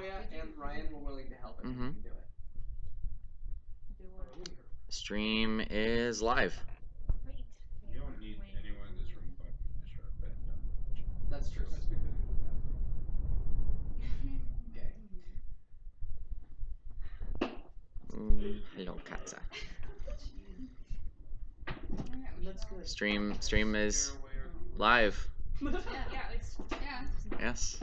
Moya and Ryan were willing to help if we can do it. Stream is live. Wait. You don't need anyone in this room but me to shut Ben down. That's true. That's because it was Okay. Hello, Katza. That's good. Stream is live. Yes.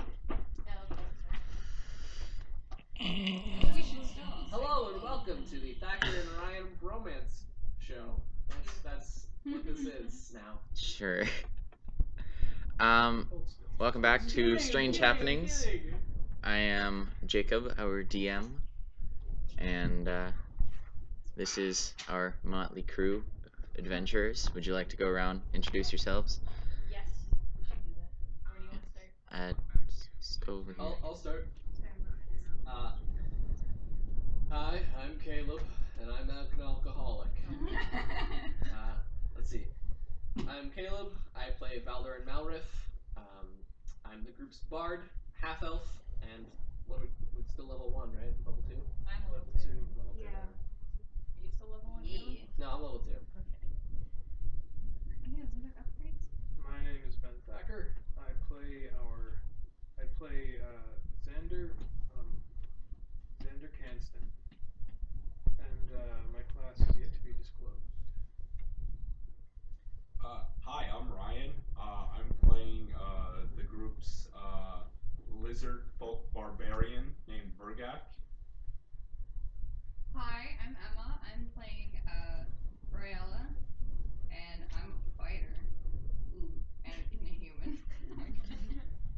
Hello and welcome to the Thacker and Ryan romance show. That's what this is now. Sure. Welcome back to Strange Happenings. I am Jacob, our DM, and this is our motley crew of adventurers. Would you like to go around, introduce yourselves? Yes, we should do that. Where do you want to start? Let's go over here. I'll start. Hi, I'm Caleb, and I'm an alcoholic. Let's see. I'm Caleb. I play Valder and Malrif. I'm the group's bard, half elf, and it's still level 1, right? Level 2. I'm level 2. Level 2. Yeah. Are you still level 1? Yeah. No, I'm level 2. Okay. My name is Ben Thacker. I play Xander Canston. And my class is yet to be disclosed. Hi, I'm Ryan. I'm playing the group's lizard folk barbarian named Vergak. Hi, I'm Emma. I'm playing Royella, and I'm a fighter. Ooh, and a human.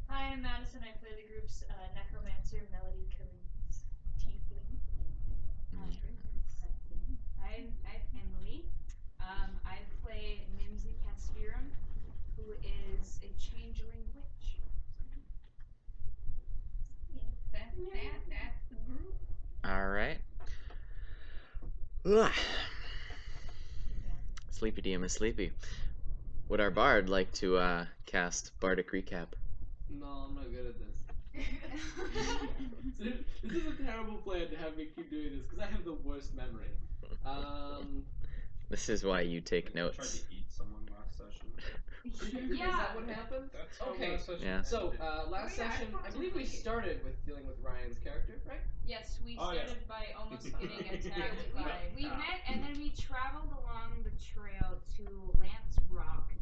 Hi, I'm Madison. I play the group's necromancer, Melody Carise. Tiefling. I'm Emily. I play Nimsy Caspirum, who is a changeling witch. Yeah, that's the group. All right. Sleepy DM is sleepy. Would our bard like to cast Bardic Recap? No, I'm not good at this. This is a terrible plan to have me keep doing this because I have the worst memory. This is why you take Tried notes. to eat someone last session. Is that what happened? That's how Okay. last session Yeah. So, ended. last Oh, yeah, I session, I fucking believe we like it. started with dealing with Ryan's character, right? Yes, we Oh, yeah. started by almost getting Yeah, attacked by. We Yeah. met and then we traveled along the trail to Lance Rock.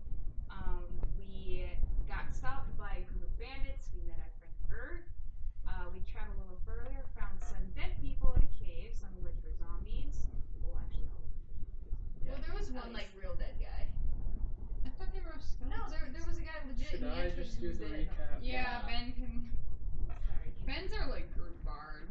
We got stopped by a group of bandits. We met our friend Bird. We traveled a little further, found some dead people in a cave, some of which were zombies. Well, actually, all of them. Well, there was At one like least. real dead guy. I thought they were No, there was a guy legit. Should and he I actually just do was the dead. recap? Yeah, Ben can. Sorry. Ben's our like group bard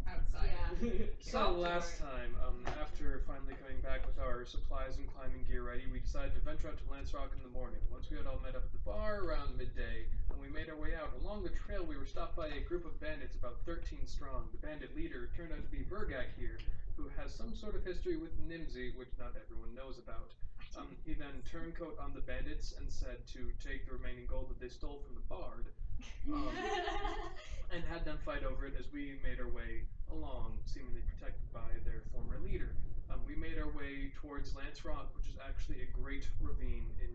outside. Yeah. So last time, after finally coming back with our supplies and climbing gear ready, we decided to venture out to Lance Rock in the morning. Once we had all met up at the bar around midday, and we made our way out. Along the trail, we were stopped by a group of bandits, about 13 strong. The bandit leader turned out to be Vergak here, who has some sort of history with Nimsy, which not everyone knows about. He then turncoat on the bandits and said to take the remaining gold that they stole from the bard, and had them fight over it as we made our way along, seemingly protected by their former leader. We made our way towards Lance Rock, which is actually a great ravine in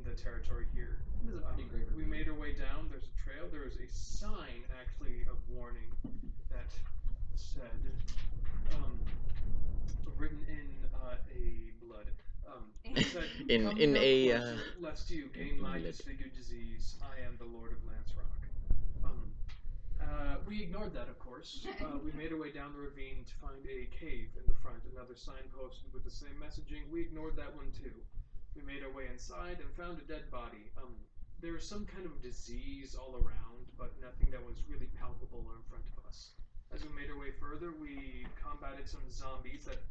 the territory here. It is a pretty great We ravine. made our way down. There's a trail. There is a sign, actually, of warning that said, written in a blood. It said, In- "Come in no a, closer, lest you gain my blood. disfigured disease. I am the Lord of Lance Rock." We ignored that, of course. We made our way down the ravine to find a cave in the front, another sign posted with the same messaging. We ignored that one too. We made our way inside and found a dead body. There was some kind of disease all around, but nothing that was really palpable or in front of us. As we made our way further, we combated some zombies that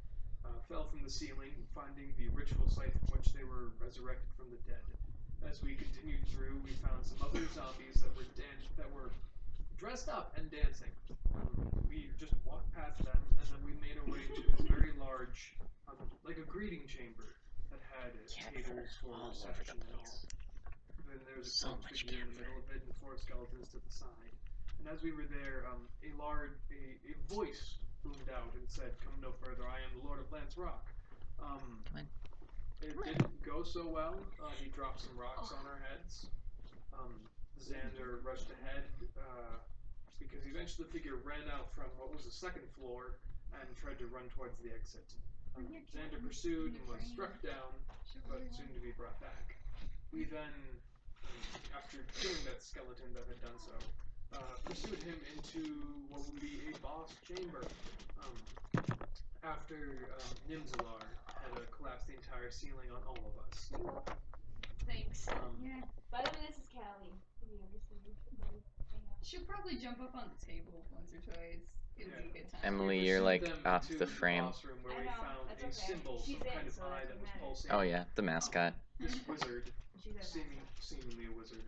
fell from the ceiling, finding the ritual site from which they were resurrected from the dead. As we continued through, we found some other zombies that were dressed up and dancing. We just walked past them, and then we made our way to this very large, like a greeting chamber that had caters for reception and all. Then there was a So cloaked much figure in the camphor. middle of it and 4 skeletons to the side. And as we were there, a voice boomed out and said, "Come no further. I am the Lord of Lance Rock." It didn't go so well. He dropped some rocks on our heads. Xander rushed ahead because eventually the figure ran out from what was the second floor and tried to run towards the exit. Xander pursued and was struck down, but soon to be brought back. We then, after killing that skeleton that had done so, pursued him into what would be a boss chamber. After Nimzalar had collapsed the entire ceiling on all of us. Thanks. Yeah. By the way, this is Callie. If you ever see me, She'll probably jump up on the table once or twice. It'll be a good time. Emily, We you're pursued like them off into the frame. boss room where I we know, found that's a okay. symbol, She's some in, kind of so eye it that doesn't was matter. pulsing. Oh yeah, the mascot. This wizard, She's a seemingly a wizard,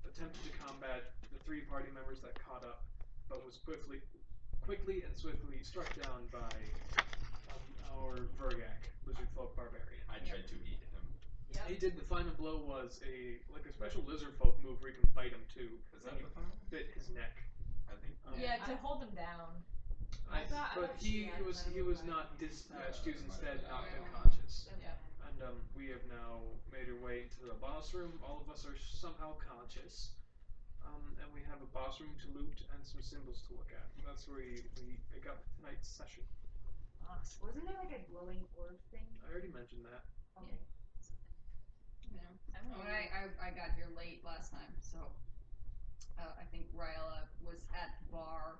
attempted to combat the three party members that caught up, but was quickly and swiftly struck down by our Vergak, lizard folk barbarian. I tried to eat him. He did. The final blow was a special lizard folk move where you can bite him too. Is that the final? Bit his neck. I think. Yeah, to hold him down. I thought He she had was that. not dispatched. He was instead knocked Yeah. unconscious. Yeah. And we have now made our way into the boss room. All of us are somehow conscious. And we have a boss room to loot and some symbols to look at. That's where we pick up tonight's session. Wasn't there like a glowing orb thing? I already mentioned that. Okay. Yeah. I got here late last time, so I think Ryla was at the bar,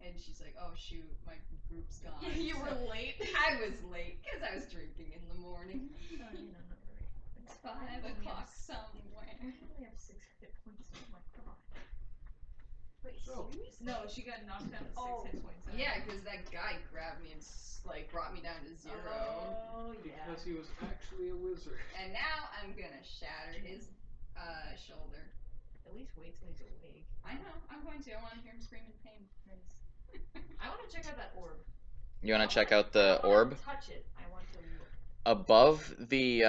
and she's like, "Oh shoot, my group's gone." You So were late. I was late because I was drinking in the morning. It's 5 o'clock somewhere. I only have 6 hit points. Oh my god. Wait, So- seriously? No, she got knocked down to 6 Oh. hit points. Yeah, because that guy grabbed me and like brought me down to 0. Oh yeah. Because he was actually a wizard. And now I'm gonna shatter his shoulder. At least wait till he's awake. I know, I'm going to. I want to hear him scream in pain. I want to check out that orb. You want to check out I the don't wanna orb? Touch it. I want to look. Above the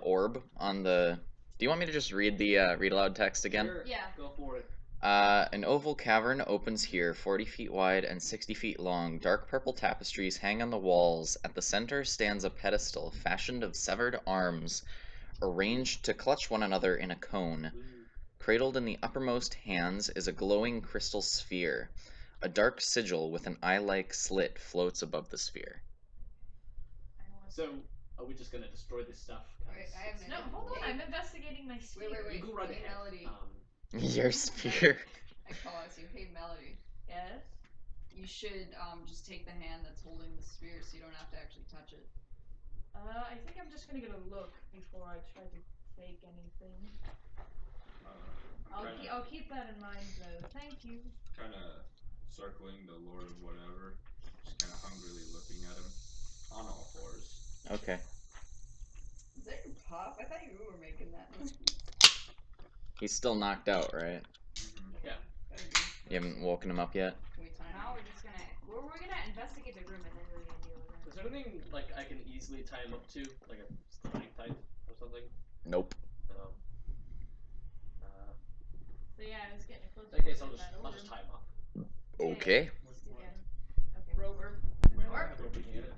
orb on the. Do you want me to just read the read aloud text again? Sure, Yeah. go for it. An oval cavern opens here, 40 feet wide and 60 feet long. Dark purple tapestries hang on the walls. At the center stands a pedestal fashioned of severed arms, arranged to clutch one another in a cone. Cradled in the uppermost hands is a glowing crystal sphere. A dark sigil with an eye-like slit floats above the sphere. I want So, are we just gonna destroy this stuff? Wait, I have No, hold on. I'm investigating my sphere. Wait. You go right Hey, ahead. Melody. Your sphere. I call out to you. Hey, Melody. Yes. You should just take the hand that's holding the spear so you don't have to actually touch it. I think I'm just gonna get a look before I try to take anything. I'll keep that in mind though. Thank you. Kind of circling the Lord of whatever, just kind of hungrily looking at him on all fours. Okay. Is that your pop? I thought you were making that noise. He's still knocked out, right? Yeah. Better be. You haven't woken him up yet? Can we time Now it? we're just gonna we're gonna investigate the room and then we're gonna deal with it. Is there anything like I can easily tie him up to, like a stalactite or something? Nope. No. So yeah, I was getting close. In that case, to I'll that just orb. tie him up. Okay. Yeah. Okay. Rover. Looking at it.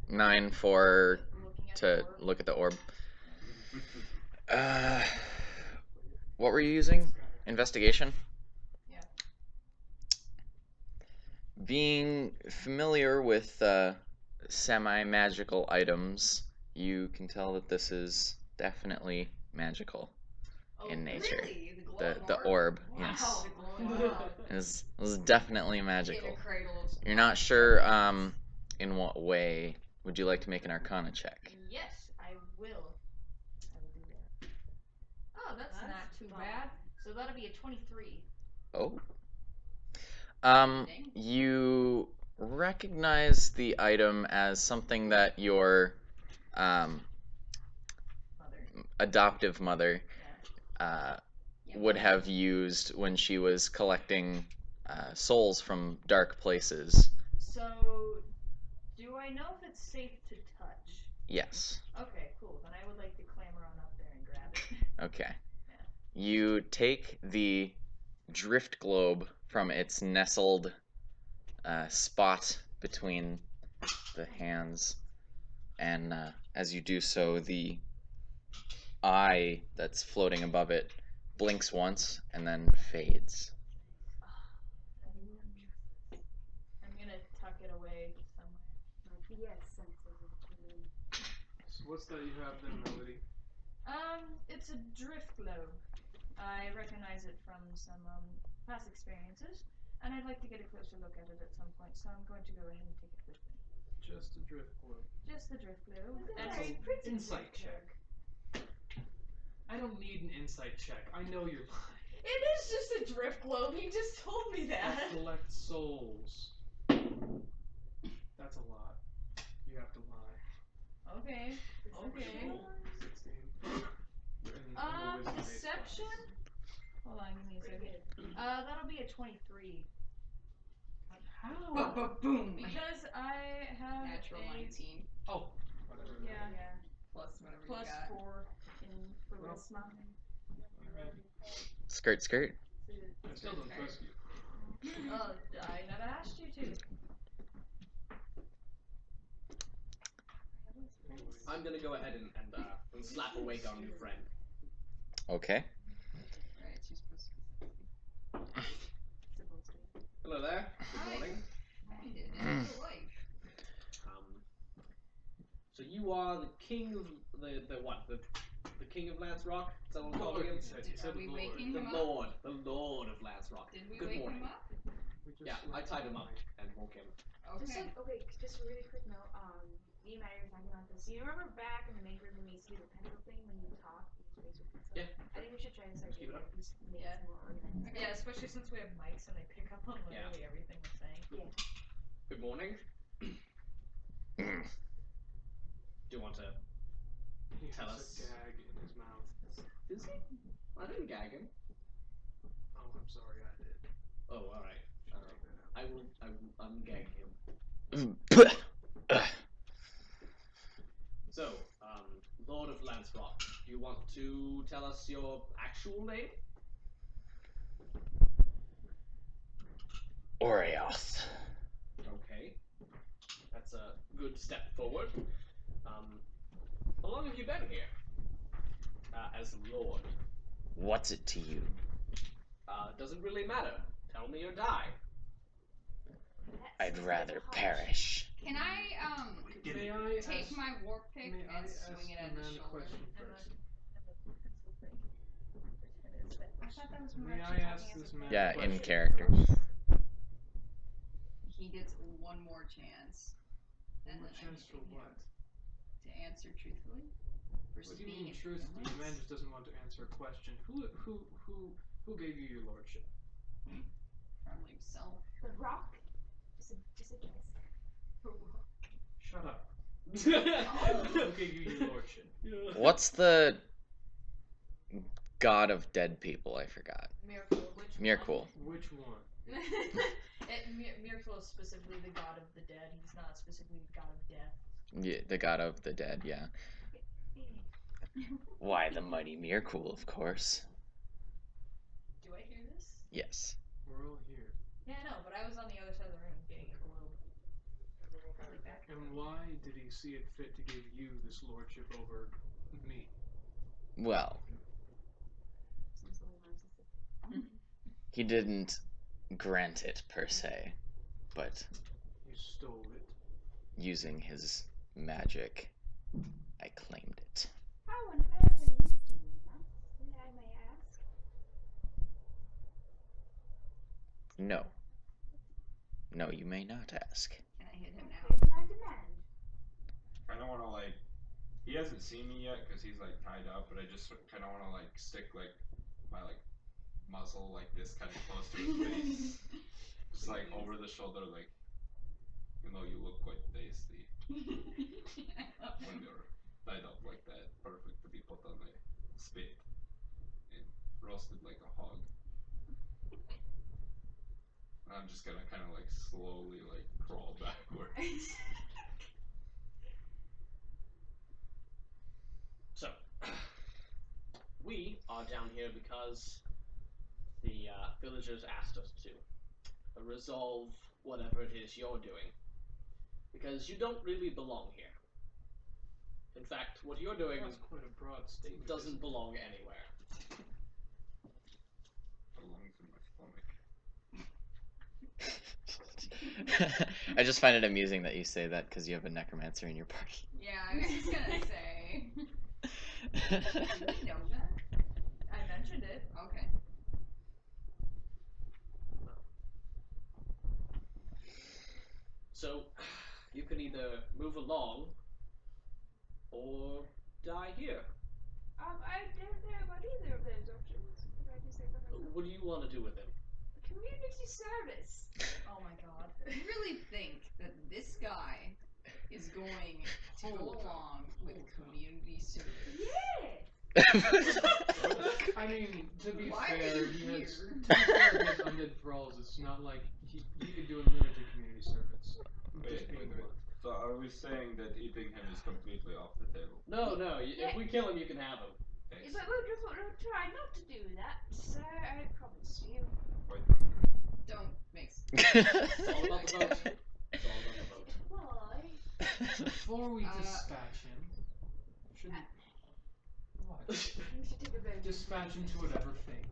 9. 9 for Looking at to the orb. look at the orb. What were you using? Investigation? Yeah. Being familiar with semi-magical items, you can tell that this is definitely magical Oh, in nature. Really? The orb, Wow. yes. The glowing orb. Is definitely In magical. a cradle of You're not sure in what way. Would you like to make an Arcana check? Yes, I will. I will do that. Oh, that's not too fun. bad. So that'll be a 23. Oh. Dang. You recognize the item as something that your Mother. adoptive mother Yeah. would have used when she was collecting souls from dark places. So, do I know if it's safe to touch? Yes. Okay, cool. Then I would like to clamber on up there and grab it. Okay. You take the drift globe from its nestled spot between the hands, and as you do so, the eye that's floating above it blinks once and then fades. I'm gonna tuck it away somewhere. BS senses of tuning. So what's that you have then, Melody? It's a drift globe. I recognize it from some past experiences, and I'd like to get a closer look at it at some point. So I'm going to go ahead and take it with me. Just a drift globe. Just the drift globe. Look at and that. some Pretty insight drift check. globe. I don't need an insight check. I know you're lying. It is just a drift globe. You just told me I that. collect souls. That's a lot. You have to lie. Okay. Okay. 16. In the wisdom-based Deception. class. Hold on, give me a second. That'll be a 23. How? Boom. Because I have Natural a 19 Oh, whatever. yeah plus whatever plus you got. 4 in for Well. charisma. Skirt, skirt. I still don't trust you. Oh, I never asked you to. Anyways. I'm gonna go ahead and slap awake our new friend. Okay. Right, she's supposed to. Hello there. Good Hi. morning. I did it. Your life. So you are the king of the what? The king of Lance Rock? Is that what we're calling him? He said Are we Lord. waking The him up? Lord. The Lord of Lance Rock. Did we Good wake morning. him up? We just Yeah, I slept tied him all up night. and woke him. Just Okay. just a really quick note. Me and Maddie were talking about this. You remember back in the main room when we used to do the pencil thing when you talk, you use razor pencil? Yeah. I think we should try to start Keep it doing up. it. Just make Yeah. it more organized. Yeah, especially since we have mics and they pick up on literally everything we're saying. Good morning. Do you want to? He Tell has us. a gag in his mouth. Is he? I didn't gag him. Oh, I'm sorry, I did. Oh, all right. Should take that out. I will ungag him. So, Lord of Lance Rock, do you want to tell us your actual name? Orioth. Okay. That's a good step forward. How long have you been here? As Lord. What's it to you? Doesn't really matter. Tell me or die. I'd rather perish. Can I May I take ask, my warp pick may I and ask swing it the at man his a shoulder? question And first? pencil thing. I thought that was when we May were I actually ask talking as this a man group. Yeah, a question in character. first? He gets one more chance. One And more then I chance for give him what? To answer truthfully. Versus What do you being mean truthfully? The man influenced. just doesn't want to answer a question. Who gave you your lordship? Probably himself. The Rock? Just a guess. Shut up. Who gave you your lordship? What's the god of dead people? I forgot. Miracle. Which Mirkul. Which one? Miracle is specifically the god of the dead. He's not specifically the god of death. Yeah, the god of the dead, yeah. Why, the mighty Mirkul, of course. Do I hear this? Yes. We're all here. Yeah, I know, but I was on the other side of the room getting a globe. Probably back. And why did he see it fit to give you this lordship over me? Well, Seems a little narcissistic. he didn't grant it per se, but You stole it. using his magic, I claimed it. How on earth are you doing that? If I may ask. No. No, you may not ask. Can I hit him now? Okay, then I demand. I don't want to like. He hasn't seen me yet because he's like tied up, but I just kind of want to like stick like my like muzzle like this kind of close to his face, just like over the shoulder, like. Even though you look quite tasty when you're tied up like that, perfect to be put on a spit and roasted like a hog. I'm just gonna kind of like slowly like crawl backwards. So, we are down here because the villagers asked us to resolve whatever it is you're doing. Because you don't really belong here. In fact, what you're doing That's quite a broad statement. doesn't belong anywhere. Belongs in my stomach. I just find it amusing that you say that because you have a necromancer in your party. Yeah, I was just gonna say. Did you know that? I mentioned it. Okay. So, you can either move along or die here. I don't know about either of those options. If I can say for myself. What do you want to do with him? Community service. Oh my god. You really think that this guy is going to go along with community service? Yeah. I mean, to be Why are fair, you he has here? undead thralls. It's not like he could do unlimited community service. Wait. So are we saying that eating him is completely off the table? No, if Yeah. we kill him, you can have him. Thanks. But we'll try not to do that, sir. I promise you. Quite Don't mix. It's all about the vote. It's all about the vote. Why? Before we dispatch him, should what? We should take a vote. Dispatch him to whatever fate.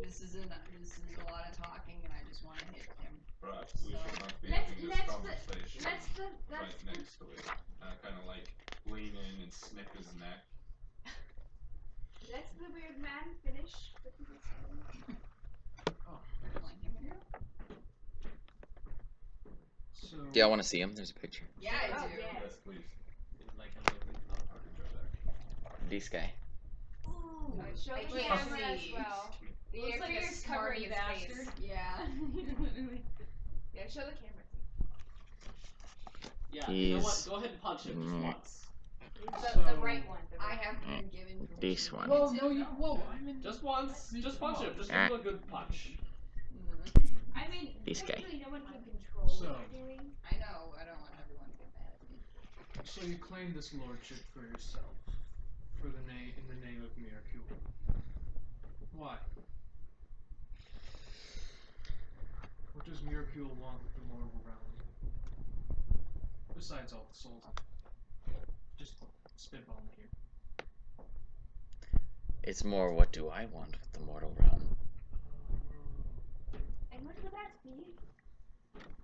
This is a lot of talking, and I just want to hit him. Perhaps we So, should not be let's- having this let's- conversation That's right next to it. Kind of like lean in and sniff his neck. let the weird man finish what he was saying. Oh, Like him here? so Do y'all want to see him? There's a picture. Yeah, I Oh, do. yeah. Yes, please. Like, I'm looking at our picture This guy. Ooh, show I the can't camera as see. well. The Looks like a figure's covering smarty his face. bastard. Yeah. Yeah, show the camera. Yeah, you know what? He's- Go ahead and punch him just Mm. once. The right one. The I right have been given permission. This one. Whoa, no, you. Whoa, I'm in. Just once. Just punch him. Just Ah. give him a good punch. I mean, This guy. technically no one can control So- what you're doing. I know. I don't want everyone to get mad at me. So you claim this lordship for yourself, for the name in the name of Miracle. Why? What does Miracle want with the mortal realm? Besides all the souls. Just spitballing here. It's more, what do I want with the mortal realm? And what would that be?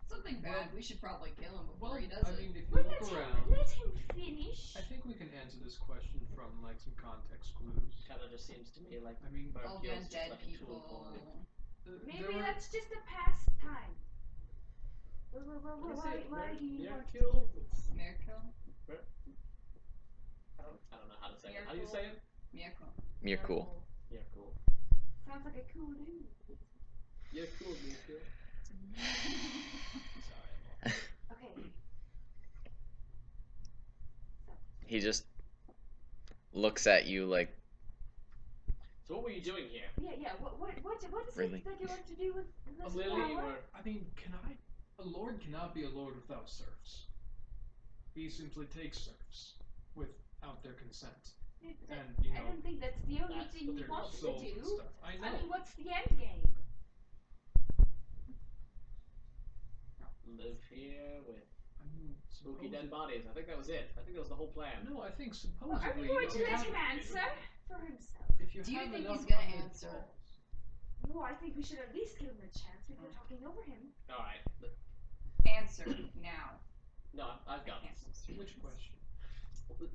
Something bad. We should probably kill him before Well, he does I it. mean, if you Well, look around, let him finish. I think we can answer this question from like some context clues. Kind of just seems to me like I mean, All Murkyl's the just dead like a tool people. for him. Maybe there were- that's just a pastime. Why do you want to Miracle? do this? Miracle. I don't know how to say it. How do you say it? Miracle. You're cool. Yeah, cool. Sounds like a cool dude. Yeah, cool, Miracle. Sorry. Okay. He just looks at you like, So what were you doing here? Yeah. What is Really? it that you want to do with this Lily, you power? were. I mean, a lord cannot be a lord without serfs. He simply takes serfs without their consent. And, you I know, don't think that's the only that's thing but he they're wants to souls and do. stuff. I know. I mean, what's the end game? Live here with I mean, spooky dead supposedly- bodies. I think that was it. I think that was the whole plan. No, I think Well, are supposedly. you going if to you let have- him answer for himself? If you Do you have think enough he's gonna undead answer? thralls- No, I think we should at least give him a chance before talking over him. All right. Answer now. No, I've got this. Which question?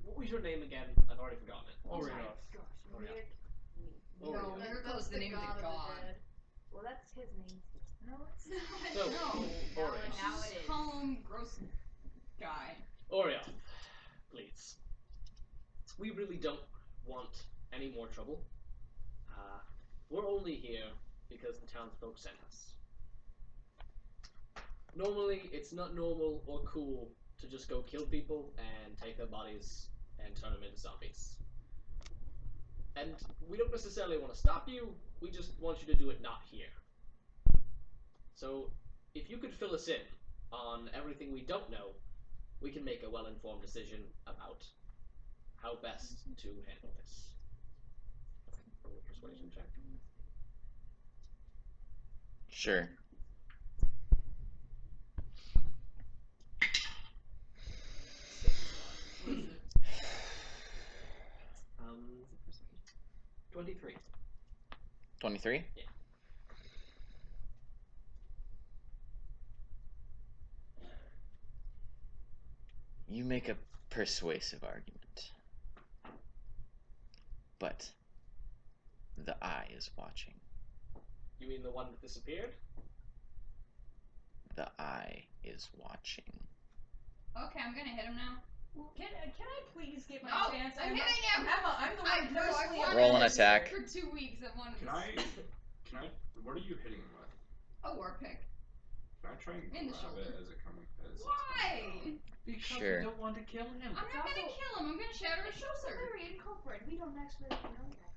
What was your name again? I've already forgotten it. Oh my Orioth. gosh, Orioth. weird. Oh, No, yeah. Miracle is the name of the god. Well, that's his name. No, it's not. So, No. Orioth. Now it is. Home gross guy. Orioth, please. We really don't want any more trouble. We're only here because the townsfolk sent us. Normally, it's not normal or cool to just go kill people and take their bodies and turn them into zombies. And we don't necessarily want to stop you, we just want you to do it not here. So, if you could fill us in on everything we don't know, we can make a well-informed decision about how best to handle this. persuasion check. Sure. What is it? 23. 23? Yeah. You make a persuasive argument. But the eye is watching. You mean the one that disappeared? The eye is watching. Okay, I'm gonna hit him now. Can I please get my No, chance? I'm Emma, hitting him. Emma, I'm the one personally. wanted Roll an this attack. For 2 weeks, I wanted Can I? What are you hitting him with? a war pick. Can I try and In the grab shoulder. it as it coming? As it's Why? Because Sure. you don't want to kill him. I'm not gonna kill him. I'm gonna shatter his So shoulder. very incorporate. We don't actually know that.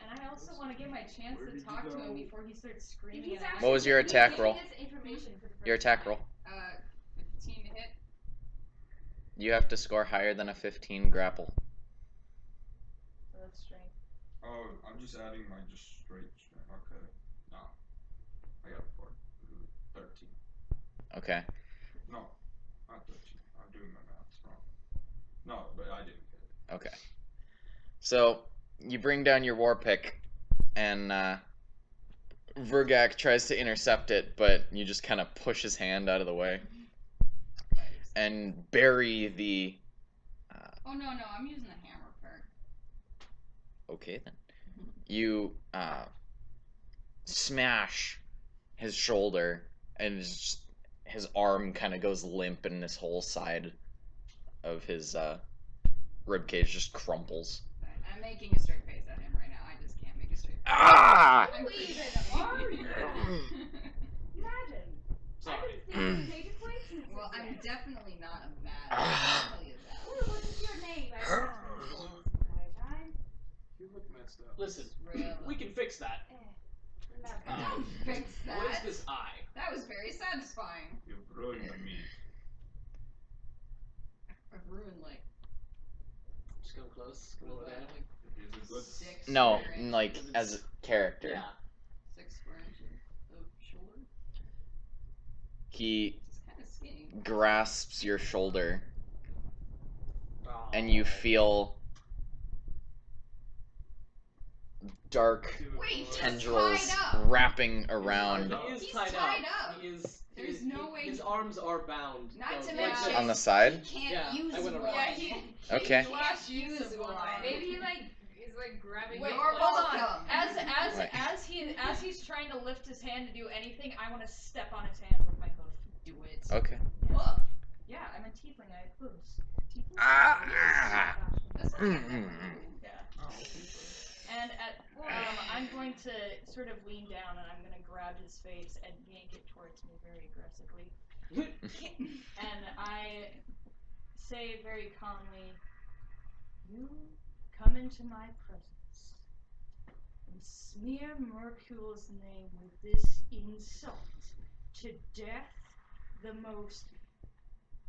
And I also want to get my chance Where to did you talk to him go? before he starts screaming. He's and actually What was your he's attack giving roll? us information for the Your first attack time. roll. 15 to hit. You have to score higher than a 15 grapple. So that's strength. Oh, I'm just adding my just straight strength. Okay. No. I got 13. Okay. No, not 13. I'm doing my math wrong. No, but I didn't get it. Okay. So you bring down your war pick, and Vergak tries to intercept it, but you just kind of push his hand out of the way and bury the. Oh no, I'm using the hammer part. Okay then. You smash his shoulder, and his arm kind of goes limp, and this whole side of his ribcage just crumples. I'm making a straight face at him right now. I just can't make a straight face. Ah! I'm Who even are you? Madam. Sorry. I've been thinking major coincidence. Well, I'm definitely not a mad. Ah. I'll tell you that. Ooh, what is your name? I've been thinking this entire time. You look messed up. Listen, Really? we can fix that. Remember. Um, Fix that. What is this eye? That was very satisfying. You've ruined the meat. I've ruined like Just come close. Come over there. It is a good. 6 No, square inches. like as a character. Yeah. 6 square inches of shoulder. He It's kind of skinny. grasps your shoulder, Oh. and you feel dark Wait, tendrils tied up. wrapping around. He is He's tied tied up. up. He is. There's no way His he- arms are bound. Not to So, mention- On the side? He can't Yeah, use I went one. around. Yeah, he Okay. last Use use of one. one. Maybe he is like grabbing Wait, your You're hold on. welcome. As Right. he's trying to lift his hand to do anything, I want to step on his hand with my hoof. Do it. Okay. Woof. Yeah, I'm a tiefling. I have hooves. Tieflings? Ah. That's not Mm-mm. Yeah. Oh, okay. And I'm going to sort of lean down and I'm going to grab his face and yank it towards me very aggressively. And I say very calmly, "You come into my presence and smear Mercule's name with this insult to death, the most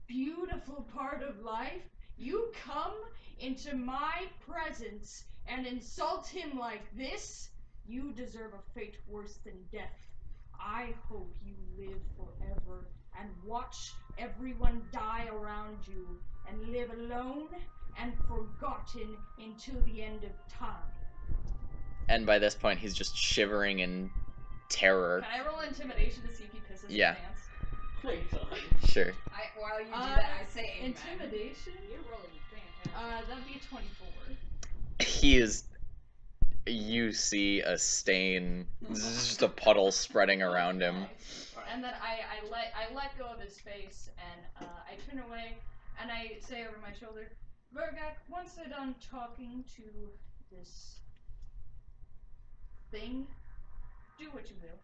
beautiful part of life. You come into my presence and insult him like this. You deserve a fate worse than death. I hope you live forever and watch everyone die around you and live alone and forgotten until the end of time." And by this point, he's just shivering in terror. Can I roll intimidation to see if he pisses Yeah. his pants? Oh my god. Sure. While you do that, I say amen. Intimidation? You're rolling fantastic. That'd be a 24. He is. You see a stain, just a puddle spreading around him. And then I let go of his face and I turn away and I say over my shoulder, "Vergak, once they're done talking to this thing, do what you will."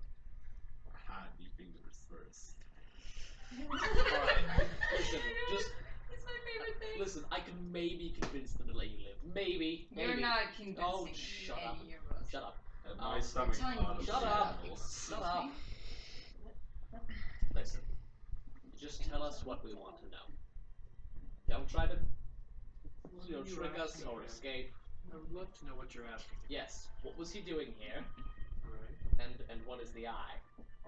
Hide your fingers first. Alright. Listen, just It's my favorite thing. listen. I can maybe convince them to let you live. Maybe. You're not convincing Oh, me, shut up. any of us. Shut up. And Oh, my stomach telling you, bottom shut is up. level. Shut up. Listen. Just tell us what we want to know. Don't try to, trick us or escape. I would love to know what you're asking. Yes. What was he doing here? Alright. And what is the eye?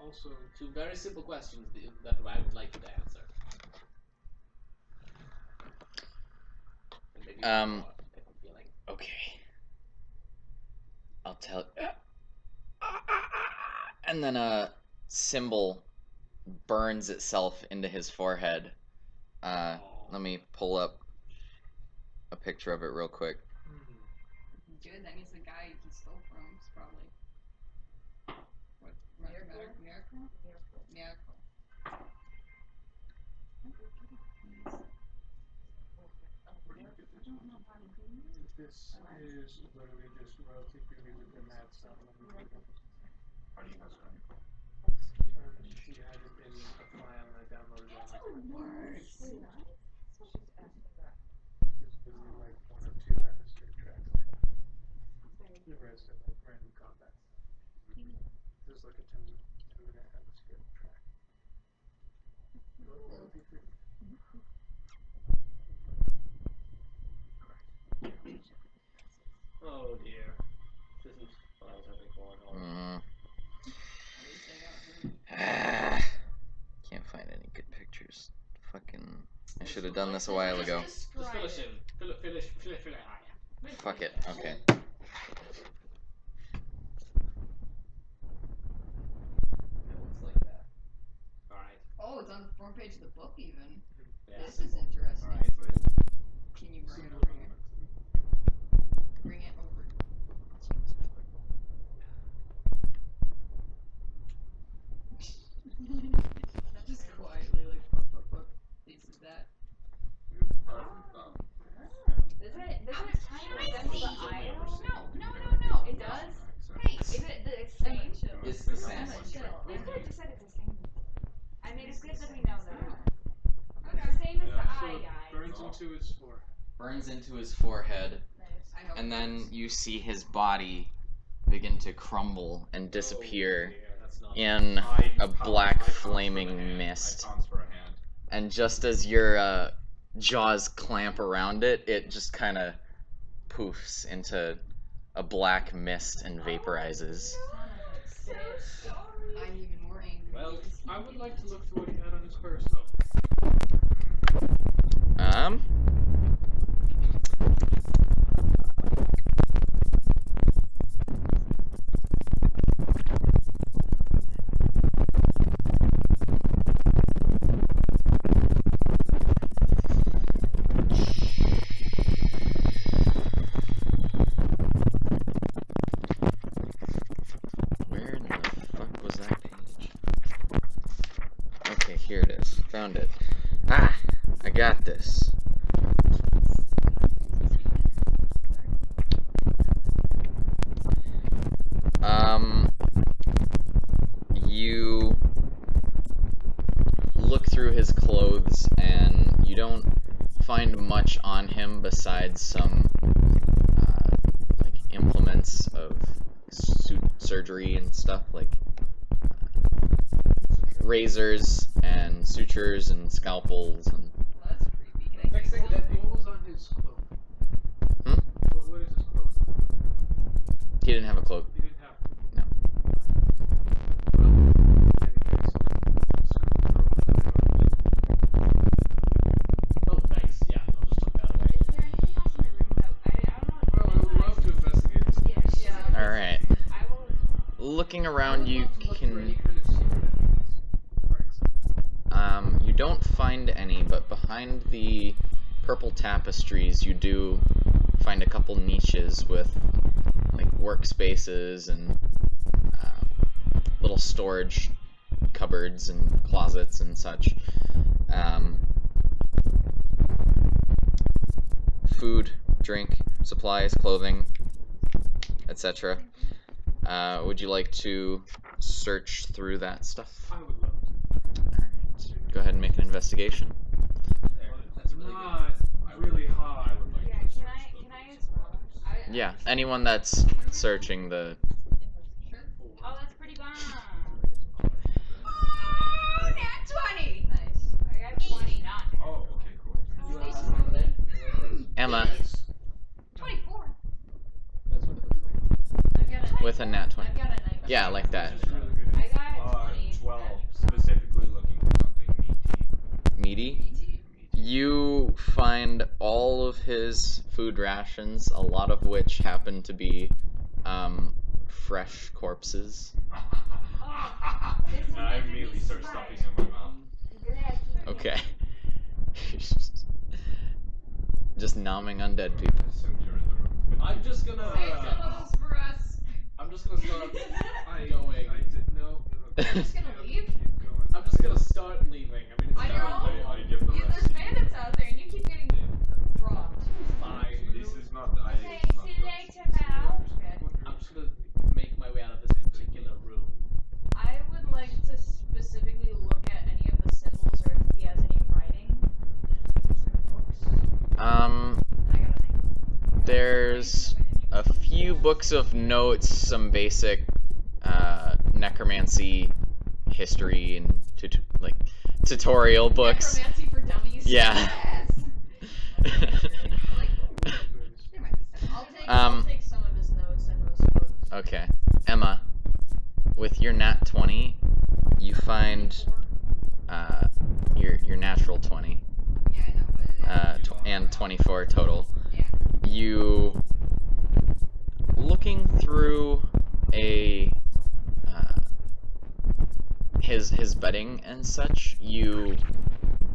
Also, Two very simple questions that I would like you to answer. And maybe one more, if I'm feeling. Okay. I'll tell. And then a symbol burns itself into his forehead. Let me pull up a picture of it real quick. Good, that means the guy he stole from is probably. What? Miracle? Miracle. this is literally just royalty beauty with the mad stuff. How do you guys run? She had it in a file and I downloaded it. Worse. There's literally like one or two atmosphere tracks. The rest are like random combat stuff. There's like a 10-minute atmosphere track. Royalty free. Oh dear. This isn't what I was hoping for at all. Can't find any good pictures. Fucking. I should have done this a while ago. Just fill us in. Fill it. Fuck it. Okay. It looks like that. Alright. Oh, it's on the front page of the book even. Yeah. This is interesting. Alright. Can you bring it over here? Bring it over. Just quietly like fuck. This is that. Doesn't it kind of resemble the eye? No. It does? Hey, Is it the same? It's the same. They could have just said it's the same. I mean, it's good that we know that. It's the same as the eye guy. Burns into his forehead. Burns into his forehead, I hope and it then works. you see his body begin to crumble and disappear Oh, dear, that's not in I a pounce- black I pounce for the flaming hand. mist. I pounce for a hand. And just as your jaws clamp around it, it just kind of poofs into a black mist and vaporizes. I'm even more angry. Well, I would like to look through what he had on his purse though. Where in the fuck was that page? Okay, here it is. Found it. Ah! I got this. You look through his clothes and you don't find much on him besides some like implements of surgery and stuff, like razors and sutures and scalpels and Well, that's creepy. Can I Fixing take dead one? What was on his cloak? Hmm? What is his cloak? he didn't have a cloak. He didn't have one. No. Well, in any case, Oh, thanks. Yeah, I'll just tuck that away. Is there anything else in the room that I don't know? well, I would love to investigate this. Yeah. Alright. I will. Looking I around, would you love to look for any can. kind of secret entrance. For example. You don't find any, but behind the purple tapestries, you do find a couple niches with like workspaces and little storage cupboards and closets and such. Food, drink, supplies, clothing, etc. Would you like to search through that stuff? I would love to. Alright. Go ahead and make an investigation. That's really Not really hard. Yeah, can I as well? Yeah, anyone that's searching the. Sure. Oh, that's pretty bomb. Oh, nat 20! Nice. I got 20, not. Oh, okay, cool. Oh, Emma, 24. with a nat 20. I've got a 19. Yeah, like that. That's really good. I got 20. 12. Specifically looking for something meaty. Meaty. You find all of his food rations, a lot of which happen to be fresh corpses. And I immediately start stuffing it in my mouth. Okay. Just nomming undead people. Assume you're in the room. I'm just gonna. Save some of those for us. I'm just gonna start I going. I did no. You're just gonna leave? Keep going. I'm just gonna start leaving. I mean, it's On your not own? I give the Yeah, rest there's to you. bandits out there, and you keep getting robbed. fine. This is not the Okay, see you later, pal. I'm just gonna make my way out of this particular room. I would like to specifically look at any of the symbols or if he has any writing. Some books. And I got a 19. There's a few books of notes, some basic necromancy history and tutorial books. Necromancy for dummies. Yeah. Yes. There might be some. I'll take some of his notes and those books. Okay. Emma, with your nat 20, you find your natural 20 Yeah, I know, but and 24 total. yeah. You looking through a his bedding and such, you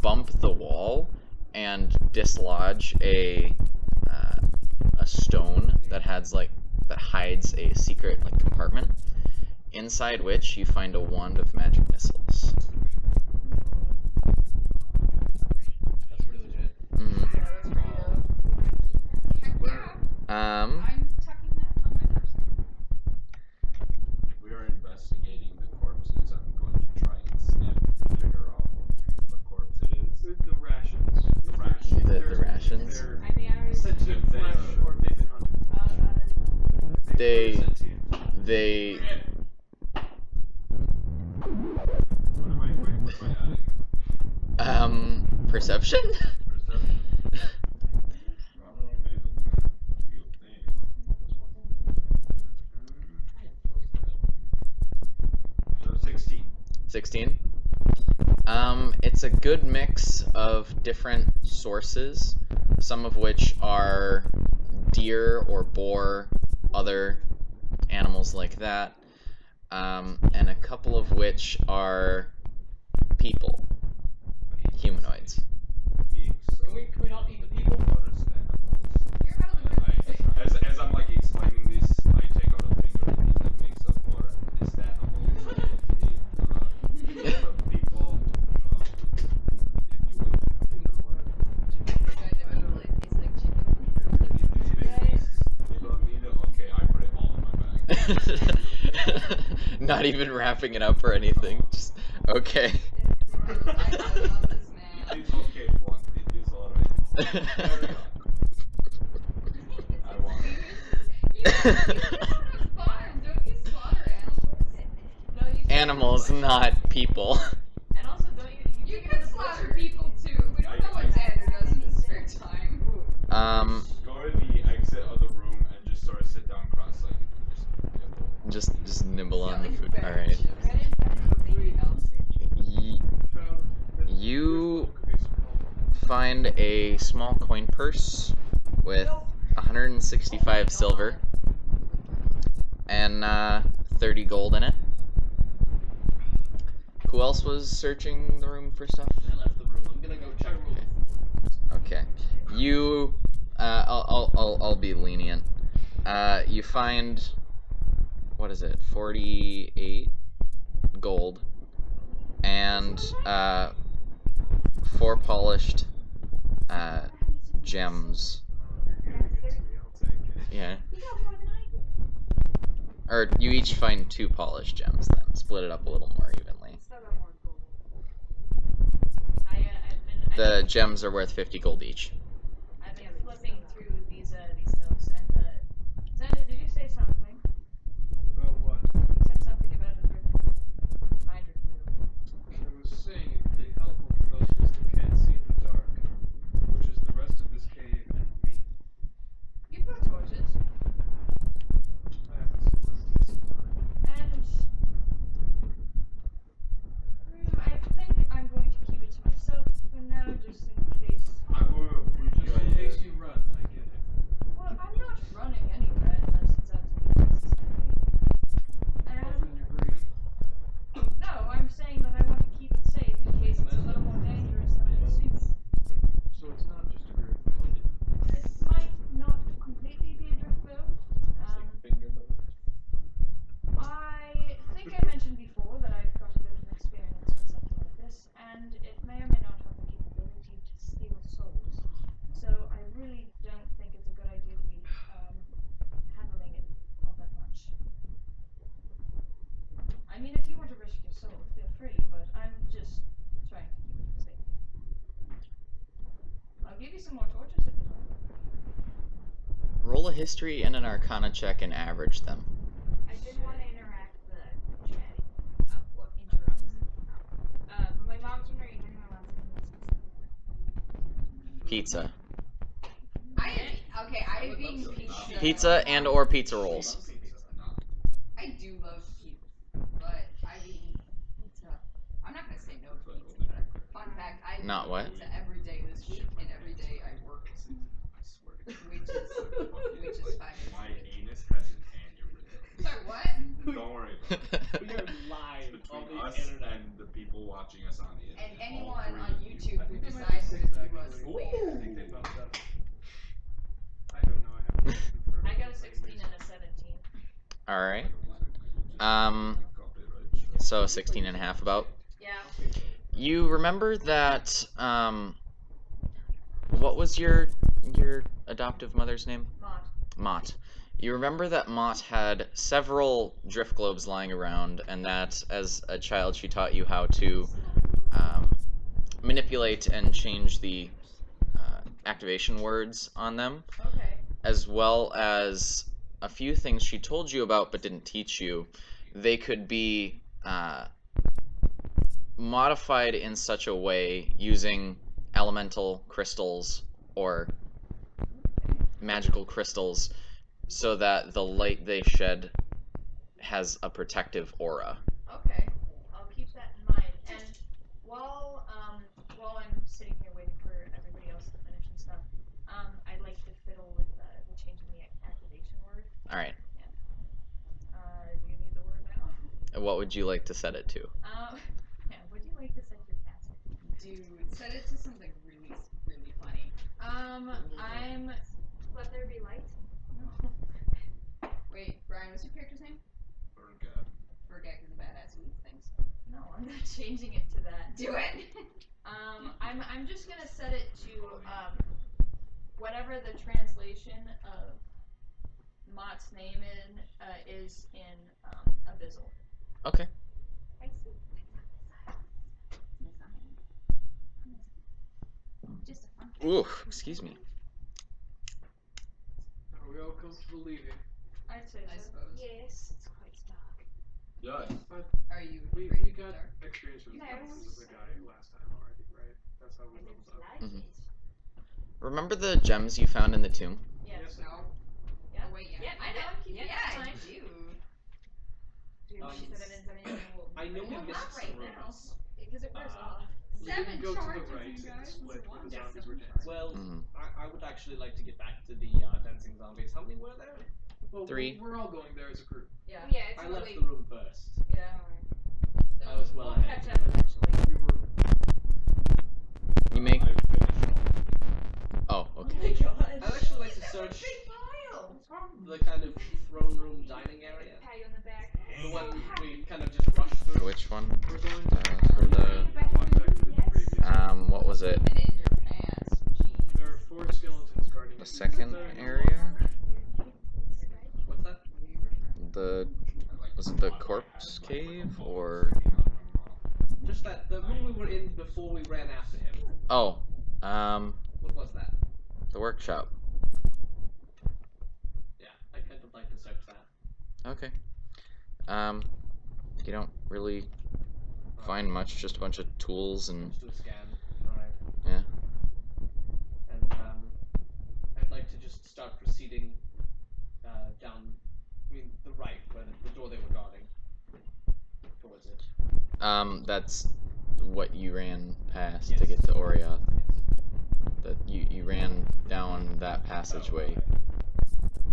bump the wall and dislodge a stone that hides a secret compartment, inside which you find a wand of magic missiles. That's pretty legit. Mm-hmm. Yeah, that's pretty dope. Heck yeah. I'm tucking that on my person. If we are investigating the corpses, I'm going to try and figure out what kind of a corpse it is. The rations. The rations. The rations? They're I mean, I was. sentient If they flesh are- or if they've been hunted. They- If sentient. They What am I adding? perception? Perception? I don't know, maybe feel thing. So 16. 16. It's a good mix of different sources, some of which are deer or boar, other animals like that, and a couple of which are people, humanoids. Can we not eat the people? You're out of the room. As I'm explaining this, I take out a finger and these that makes up for is animals, the people, if you will. You don't need it? Okay, I put it all in my bag. Not even wrapping it up or anything. Just okay. I love this man. It is okay, Juan. It is alright. I want it. You don't have farm. Don't you slaughter animals? No, you Animals, not people. And also, don't you? You can slaughter people too. We don't know what Xander does in his spare time. Go to the exit of the room and just sort of sit down cross-legged and Just nibble on the like food. bag All right. chips. Anything else? You find a small coin purse with 165 silver and 30 gold in it. Who else was searching the room for stuff? I left the room. I'm gonna go check. Okay. You, I'll be lenient. You find, what is it, 48 gold and 4 polished gems. Yeah. Or you each find 2 polished gems then. Split it up a little more evenly. The gems are worth 50 gold each. I've been flipping through these notes and Xander, did you say something? About what? You said something about a magic wheel. I was saying it would be helpful for those of us who can't see in the dark, which is the rest of this cave and me. You've got torches. I have a limited so feel free, but I'm just trying to keep it for safety. I'll give you some more torches if you want. Roll a history and an arcana check and average them. I didn't want to interact the chat. Or interrupt. But my mom's wondering if anyone wants anything. Pizza. I've eaten pizza. Pizza and or pizza rolls. I do love pizza, but I've eaten pizza. I'm not gonna say no to pizza. Fun fact, I eat Not what? pizza every day this week, and every day I work, which is fine. My anus has an aneurysm. Sorry, what? Don't worry about it. We are live on Between the us internet. and the people watching us on the internet. And all anyone three on of you. YouTube I who think they might decides be to six, view us actually. later. I think they bumped up. I don't know. I haven't confirmed. I got a 16 and a 17. Alright. So 16 and a half about. Yeah. You remember that, what was your adoptive mother's name? Mott. Mott. You remember that Mott had several drift globes lying around, and that as a child she taught you how to manipulate and change the activation words on them, Okay. as well as a few things she told you about but didn't teach you. They could be modified in such a way using elemental crystals or magical crystals so that the light they shed has a protective aura. Okay. I'll keep that in mind. And while I'm sitting here waiting for everybody else to finish and stuff, I'd like to fiddle with the changing the activation word. Alright. Do you need the word now? What would you like to set it to? Yeah, would you like to set your task? Dude, set it to something really, really funny. I'm Let there be light. no. Wait, Brian, what's your character's name? Burgak is a badass who eats things. No, I'm not changing it to that. Do it! I'm just gonna set it to whatever the translation of Mott's name is in Abyssal. Okay. I see. Just a fun Ooh, excuse me. Are we all comfortable leaving? I'd say I so. suppose. Yes, it's quite dark. Yes. Are you We afraid of the got dark? experience with No. the guy last time already, right? That's how we And leveled it's up. like Mhm. it. Remember the gems you found in the tomb? Yes. No. Yeah. Oh, wait, yeah. Yeah, I know. I'm keeping Yeah, it in I mind. do. Dude, Um, she said it in something. I know we Well, missed not some right now. rooms. Because it wears Uh, off. We didn't go to the right and split when the Yeah. zombies were dancing. Well, Mhm. I would actually like to get back to the dancing zombies. How many were there? Well, 3. we're all going there as a group. Yeah. Oh, yeah, it's I left really. the room first. Yeah. So I was well we'll ahead. catch up eventually. We were. You make. I finished all. Oh, Oh okay. my god. I'd actually like to search the kind of throne room dining area. Pat you on the back. The one we kind of just rushed For through. which one? We're going For the. one back to the previous. What was it? And in your pants. Jeez. There are 4 skeletons guarding The it. second area? What's that? The. I like Was it the my corpse hat, cave, like, or. Just that the room we were in before we ran after him. Oh, What was that? the workshop. Yeah, I kind of like to search that. Okay. You don't really find much, just a bunch of tools and. Just do a scan. Alright. Yeah. And I'd like to just start proceeding down, the right, where the door they were guarding. Towards it. That's what you ran past to Yes. get to Orioth. Yes. That you ran down that passageway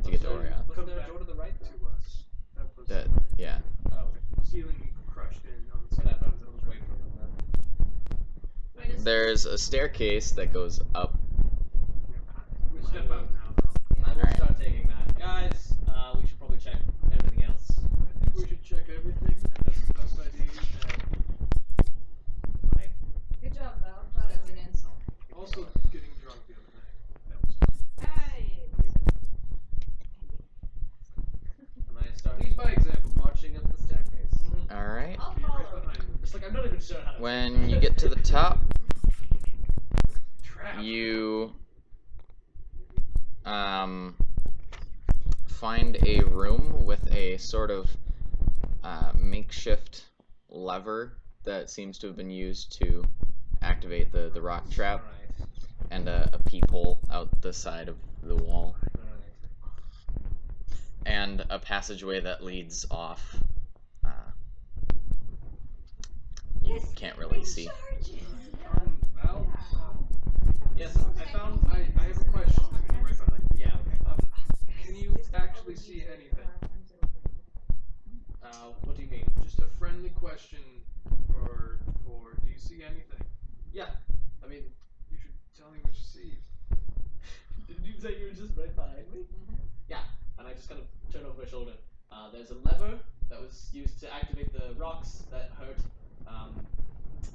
to get to So, Orioth. Was Come there a back door to the right? to us. That was That, yeah. Oh, ceiling crushed in on the so that skeletons. was way from them then. Wait, is There's a staircase that goes up. We step out now, though. I will Alright. start taking that. Guys, we should probably check everything else. I think we should check everything, and that's the best idea you have. Like, Good job, Val. I'm proud That's of an you. insult. Also, getting drunk the other night. That was Hey. and I start Lead by example. marching up the staircase. Alright. I'll Be right follow. behind sure how to When you get to the top, Trap. you find a room with a sort of makeshift lever that seems to have been used to activate the rock trap, Alright. and a peephole out the side of the wall, and a passageway that leads off. You can't really see. Val, Yes, I found. I have a question. I'm gonna be right behind you. Yeah, okay. Can you actually see anything? What do you mean? Just a friendly question for do you see anything? Yeah, I mean, You should tell me what you see. did you say you were just right behind me? Yeah, and I just kind of turn over my shoulder. There's a lever that was used to activate the rocks that hurt,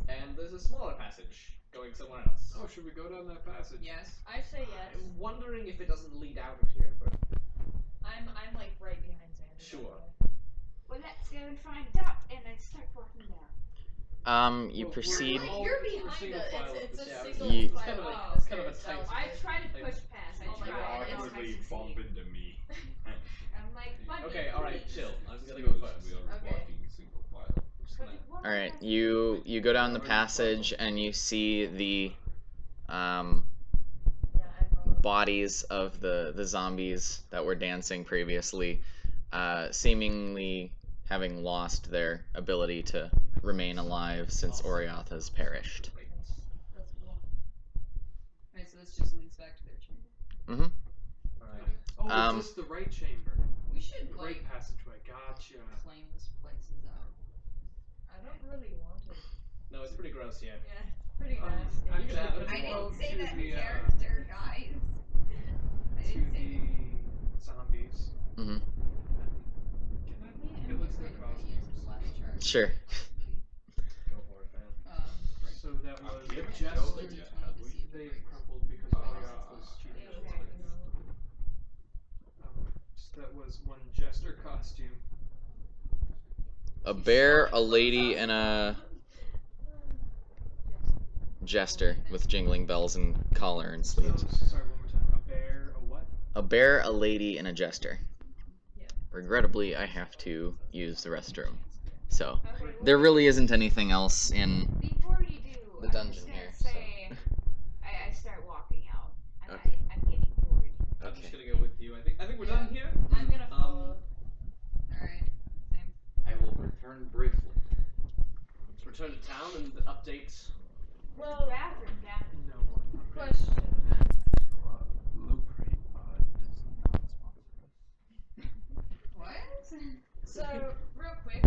and there's a smaller passage going somewhere else. Oh, should we go down that passage? Yes. I say yes. I'm wondering if it doesn't lead out of here, but I'm like right behind Xander. Sure. Well, let's go and find out, and I start walking down. You Well, proceed. we're all- You're we're behind single us. file. It's a Yeah, single You- file. It's kind of a- Oh, it's kind of a okay, tight- so I try to Like- push past. I Oh my try. God, and it's awkwardly I bump succeed. into me. I'm like, buddy, okay, all right, please. chill. I'm gonna go first. We are Okay. walking single file. I'm just gonna- Buddy, one All right, last you go down the passage and you see the Yeah, I follow. bodies of the zombies that were dancing previously, seemingly having lost their ability to remain alive since Oriath has perished. That's cool. Alright, so this just leads back to their chamber. Mm-hmm. Alright. Oh, Um, is this the right chamber? We should The right like passageway. Gotcha. claim this place as our. I don't really want it. No, it's pretty gross yet. Yeah, it's pretty Um, nasty. I'm You can have it if I you want. didn't say To that in the, character, guys. I To didn't say the zombies. Mm-hmm. Can I get look at their costumes? Sure. Go for it, man. Right. So that was We haven't Jester. killed it yet, have we? They've crumpled because Oriath was cheating. That was one Jester costume. A bear, a lady, and a jester with jingling bells and collar and sleeves. Sorry, one more time. A bear, a what? A bear, a lady, and a jester. Yeah. Regrettably, I have to use the restroom. So, Okay, there really isn't anything else in. Before you do, The I'm dungeon just gonna here, say, I start walking out. Okay. I'm getting bored. I'm Okay. just gonna go with you. I think we're done here. I'm gonna follow. Alright. Same. I will return briefly. Let's return to town and update. Well, Bathroom down. No one. question. Loop rate does not sponsor us. What? So, real quick,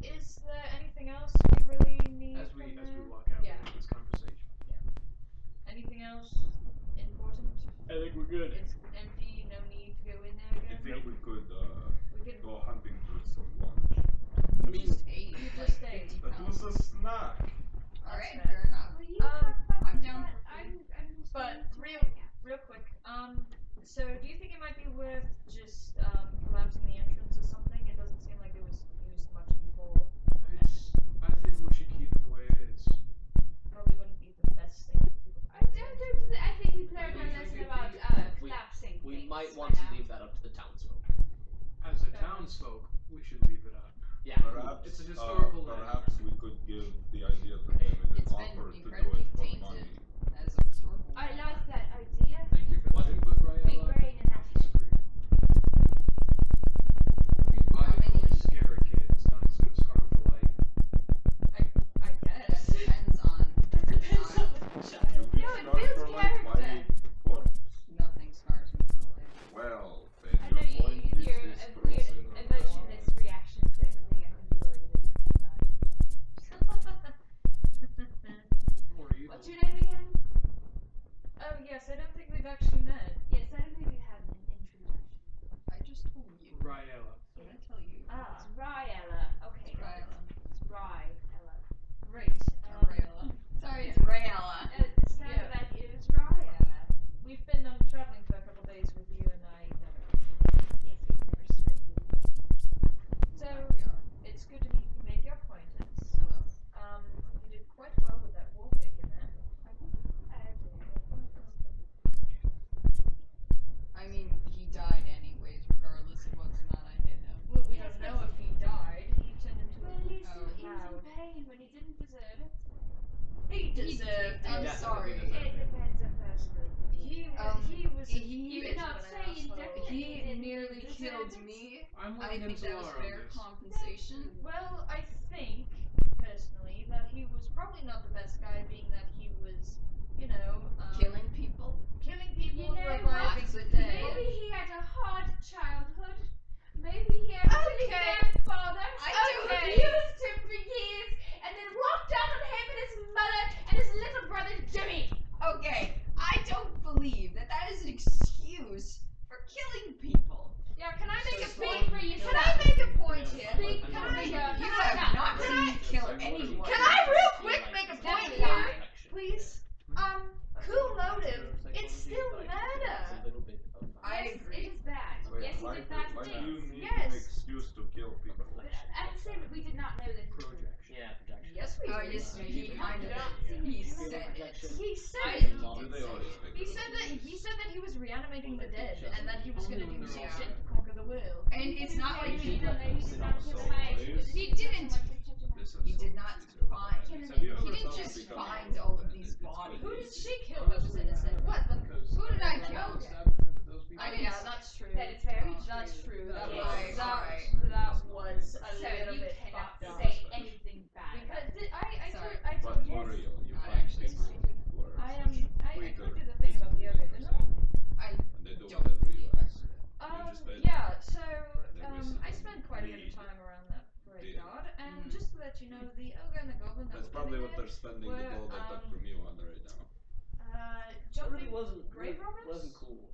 is there anything else we really need As from we the- walk out Yeah. of this conversation. Anything else important? I think we're good. It's empty, no need to go in there I again. think we could We could. go hunting for some lunch. I mean, Just ate You like just 50 ate. That pounds. was a snack. Alright, That's fair enough. Well, you Um, have fun I'm with down that. for food. I'm just But going to real- hang out. Real quick, so do you think it might be worth just collapsing the entrance or something? It doesn't seem like it was used much before. I think we should keep it the way it is. Probably wouldn't be the best thing for people. I think we've learned our lesson about We- collapsing we things might by want to now. leave that up to the townsfolk. As a townsfolk, we should leave it up. Yeah. Perhaps, It's a historical perhaps we could give the idea to him a good It's been offer to do incredibly it for tainted. money. As a historical. I matter. like that idea. Thank you for What? that input, Big Raella. brain and that. Disagree. If you buy How many- a scare a kid, it's not just gonna scar him for life. I guess. That depends on. It depends on child. the child. You No, can it start builds from, like, character. my corpse. Nothing scars me for life. Well, I then know your point is you're this a weird person or emotionless reactions to everything. I think you already did. Or evil. What's your name again? Oh yes, I don't think we've actually met. Yes, I don't think He deserved it. I'm definitely sorry. deserved It depends on person. He was. You He did not say you definitely he didn't nearly deserve killed it. me. I'm I with think that was Nimzalar fair on this. compensation. Well, I think, personally, that he was probably not the best guy, being that he was, you know, Killing people. killing people You know and what? reviving the Maybe dead. Maybe he had a hard childhood. Maybe he had a really Okay. bad father I who don't- abused him for years and then walked out on him and his mother and his little brother Jimmy. Okay, I don't believe that that is an excuse for killing people. Yeah, can I make a Speak point? for yourself. Can I make a point here? Speak I'm for not- yourself. You have not seen me kill anyone. Can I real quick make a point point here? here? Please? Cool motive. It's still murder. I Yes, agree. it is bad. Wait, Yes, he why did do, bad why do things. you need Yes. an excuse to kill people? At the same, we did not know that he was. Projection. Yeah, projection. Yes, we Oh, did. yes, he kind of Yeah. he said it. He said I- it. Do they always make He it? said that he was reanimating the dead and that he was Only going to when do they're some all shit to conquer the world. And it's not like he he did not kill So, the He didn't. This is He so did not easy. find. Have you He ever didn't thought just of becoming find a all of bandit? these It's quite bodies. Who did easy. she kill that was innocent? What? Who did I kill? Establishment that those people I Oh, didn't yeah, s- that's true. That is very Oh. true. That's true. That Yes. was Right, that, right. that was a So little you bit cannot fucked up. say anything bad. Because I Sorry. told But you. for real, you I find actually people who are I such told you weaker the thing about the ogre, didn't I? and they do don't whatever you believe ask. just made Yeah, so There was I spent quite a bit of need time around that graveyard, and Mhm. just to let you know, the ogre and the goblin that That's were probably what living they're spending the were, gold I took from you on right now. It jumping really wasn't grave robbers. wasn't cool.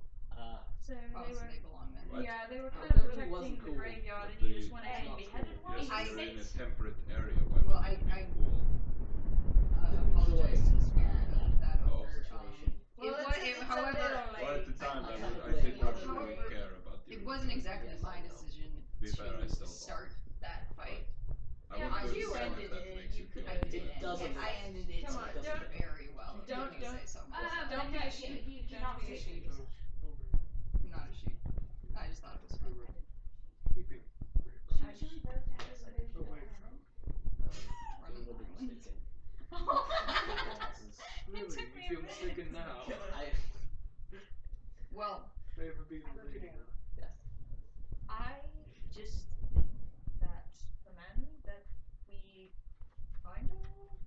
So Oh, they so were. they belong then. What? Yeah, they were kind That of really protecting wasn't the cool. graveyard, But and you they- just went ahead and It's not beheaded cool. one. Yes, I you're in a say- temperate area. Why Well, would I it be cool? apologize to the spirit of that Oh, ogre. situation. Well, It was, it's a however, little Well, at the time, I I kind of did blame not you. really However, care about you. it wasn't exactly Yes, my I know. decision To be fair, I to still don't. start that fight. I Yeah, would but do you the same ended if that it. makes You you feel could- I any did. better. doesn't- I ended it Come on, very well. if don't- you say so myself. Don't no, be a you- sheep. you Don't cannot be say a sheep. Those over I'm not a sheep. I just thought it was fun. keeping Actually, both have a good away from. Running Little bit island. mistaken. Really, took you me a feel minute. mistaken now. I, Well, Favor being the lady now. I just think that the man that we kind of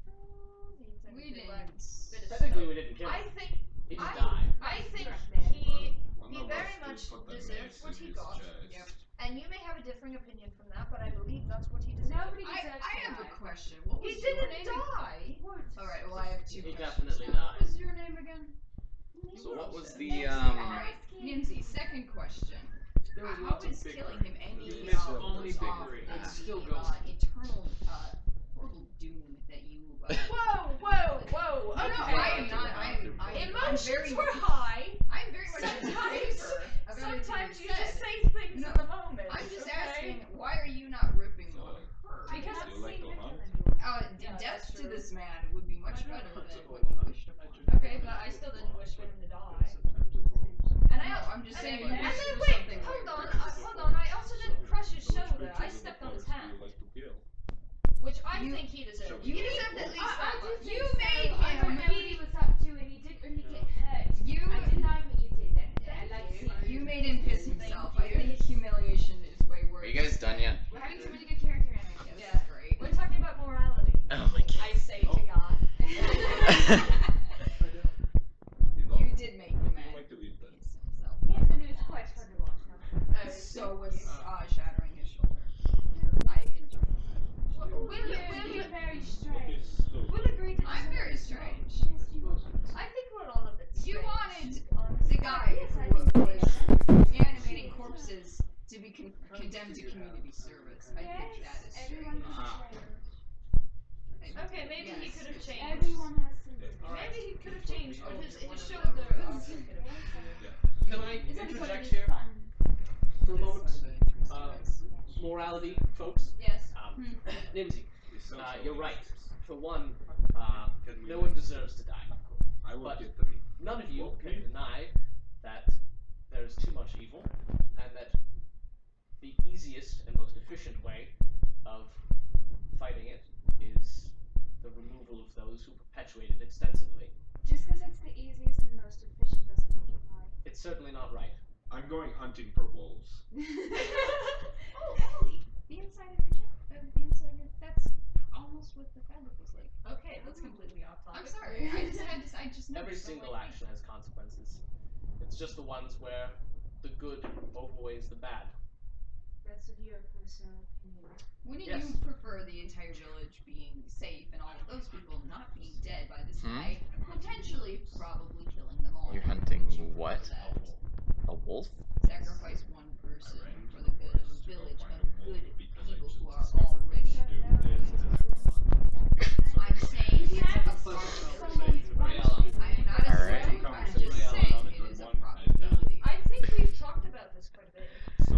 killed, he turned we into didn't. a bit of technically, snow. we didn't kill I him. think He just I- died. I think Right. he One He of very us much did put the deserved mace what in he his got. chest. Yep. and you may have a differing opinion from that, but I believe that's what he deserved. Nobody I deserves I to have die. a question. What was He your didn't name? die. Alright, well I have two He questions definitely now. died. What was your name again? So what was the Nancy, Alright, asking- Nimsy, second question. There was How lots of is bickering. killing him any It It's makes of only the bickering. It's still going. eternal horrible doom that you Whoa! No, Okay. I am not. I'm Emotions very, were high. I'm very much in Sometimes- favor of everything Sometimes you said. just say things No, in the moment. I'm just okay? asking, why are you not ripping So, on her? I Because- cannot You like see to her hunt? killing anyone. Yeah, Death that's to true. this man would be much I know. better than That's what a you lot. wished upon. Okay, but I still didn't wish for him to die. Sometimes involves. And I No, al- I'm just and saying then- you and wished then for wait, something hold way on, worse. hold on. I also didn't crush his So which shoulder. creatures I of the stepped on his forest do hand, you like to kill? which I You- think he deserved. You deserved at least I that do much. think You so. made I don't know him. what he was up to, and he didn't really get hurt. You I deny what you did. I like you. seeing you made him piss Thank himself. you. I think humiliation is way worse. Are you guys done yet? We're having some really good character Yes, animation. Yeah. that's great. We're talking about morality. Oh my god. I say to God. You don't? You did make the You man like to eat that. piss himself. Yes, and it was quite fun to watch. No? So was shattering his shoulder. I enjoyed it. Will You're you very Okay, strange. so will agree to I'm disagree. very strange. Yes, you are. I think we're all a bit You strange, wanted honestly. the guy Yes, I who did say was that. reanimating corpses to be condemned to community service. I think that is Everyone strange. has Uh-huh. a change. Okay, maybe he could have changed. Everyone has some. Maybe he could have changed, but his One of them. shoulder. Can I It's only interject what here is fun. for a moment? Morality, folks. Yes. Nimsy, It's so you're right. For one, Can we no like- one deserves to die. I will but- get the meat. None of you Okay. can deny that there is too much evil, and that the easiest and most efficient way of fighting it is the removal of those who perpetuate certainly not right. I'm going hunting for wolves. Oh, Emily, the inside of your the inside of your, that's almost what the fabric was like. Okay, that's completely off topic. I'm sorry, I just noticed. Every so, single like, action has consequences. It's just the ones where the good outweighs the bad. That's your personal opinion. Wouldn't Yes. you prefer the entire village being safe and all of those people not being dead by this guy, potentially probably killing them all? You're hunting Would you prefer what? that? A wolf? Sacrifice one person for the good of a village of good people who are already. I'm saying it's a possibility. I am not Alright. assuming, I'm just saying it is a probability. I think we've talked about this quite a bit. So,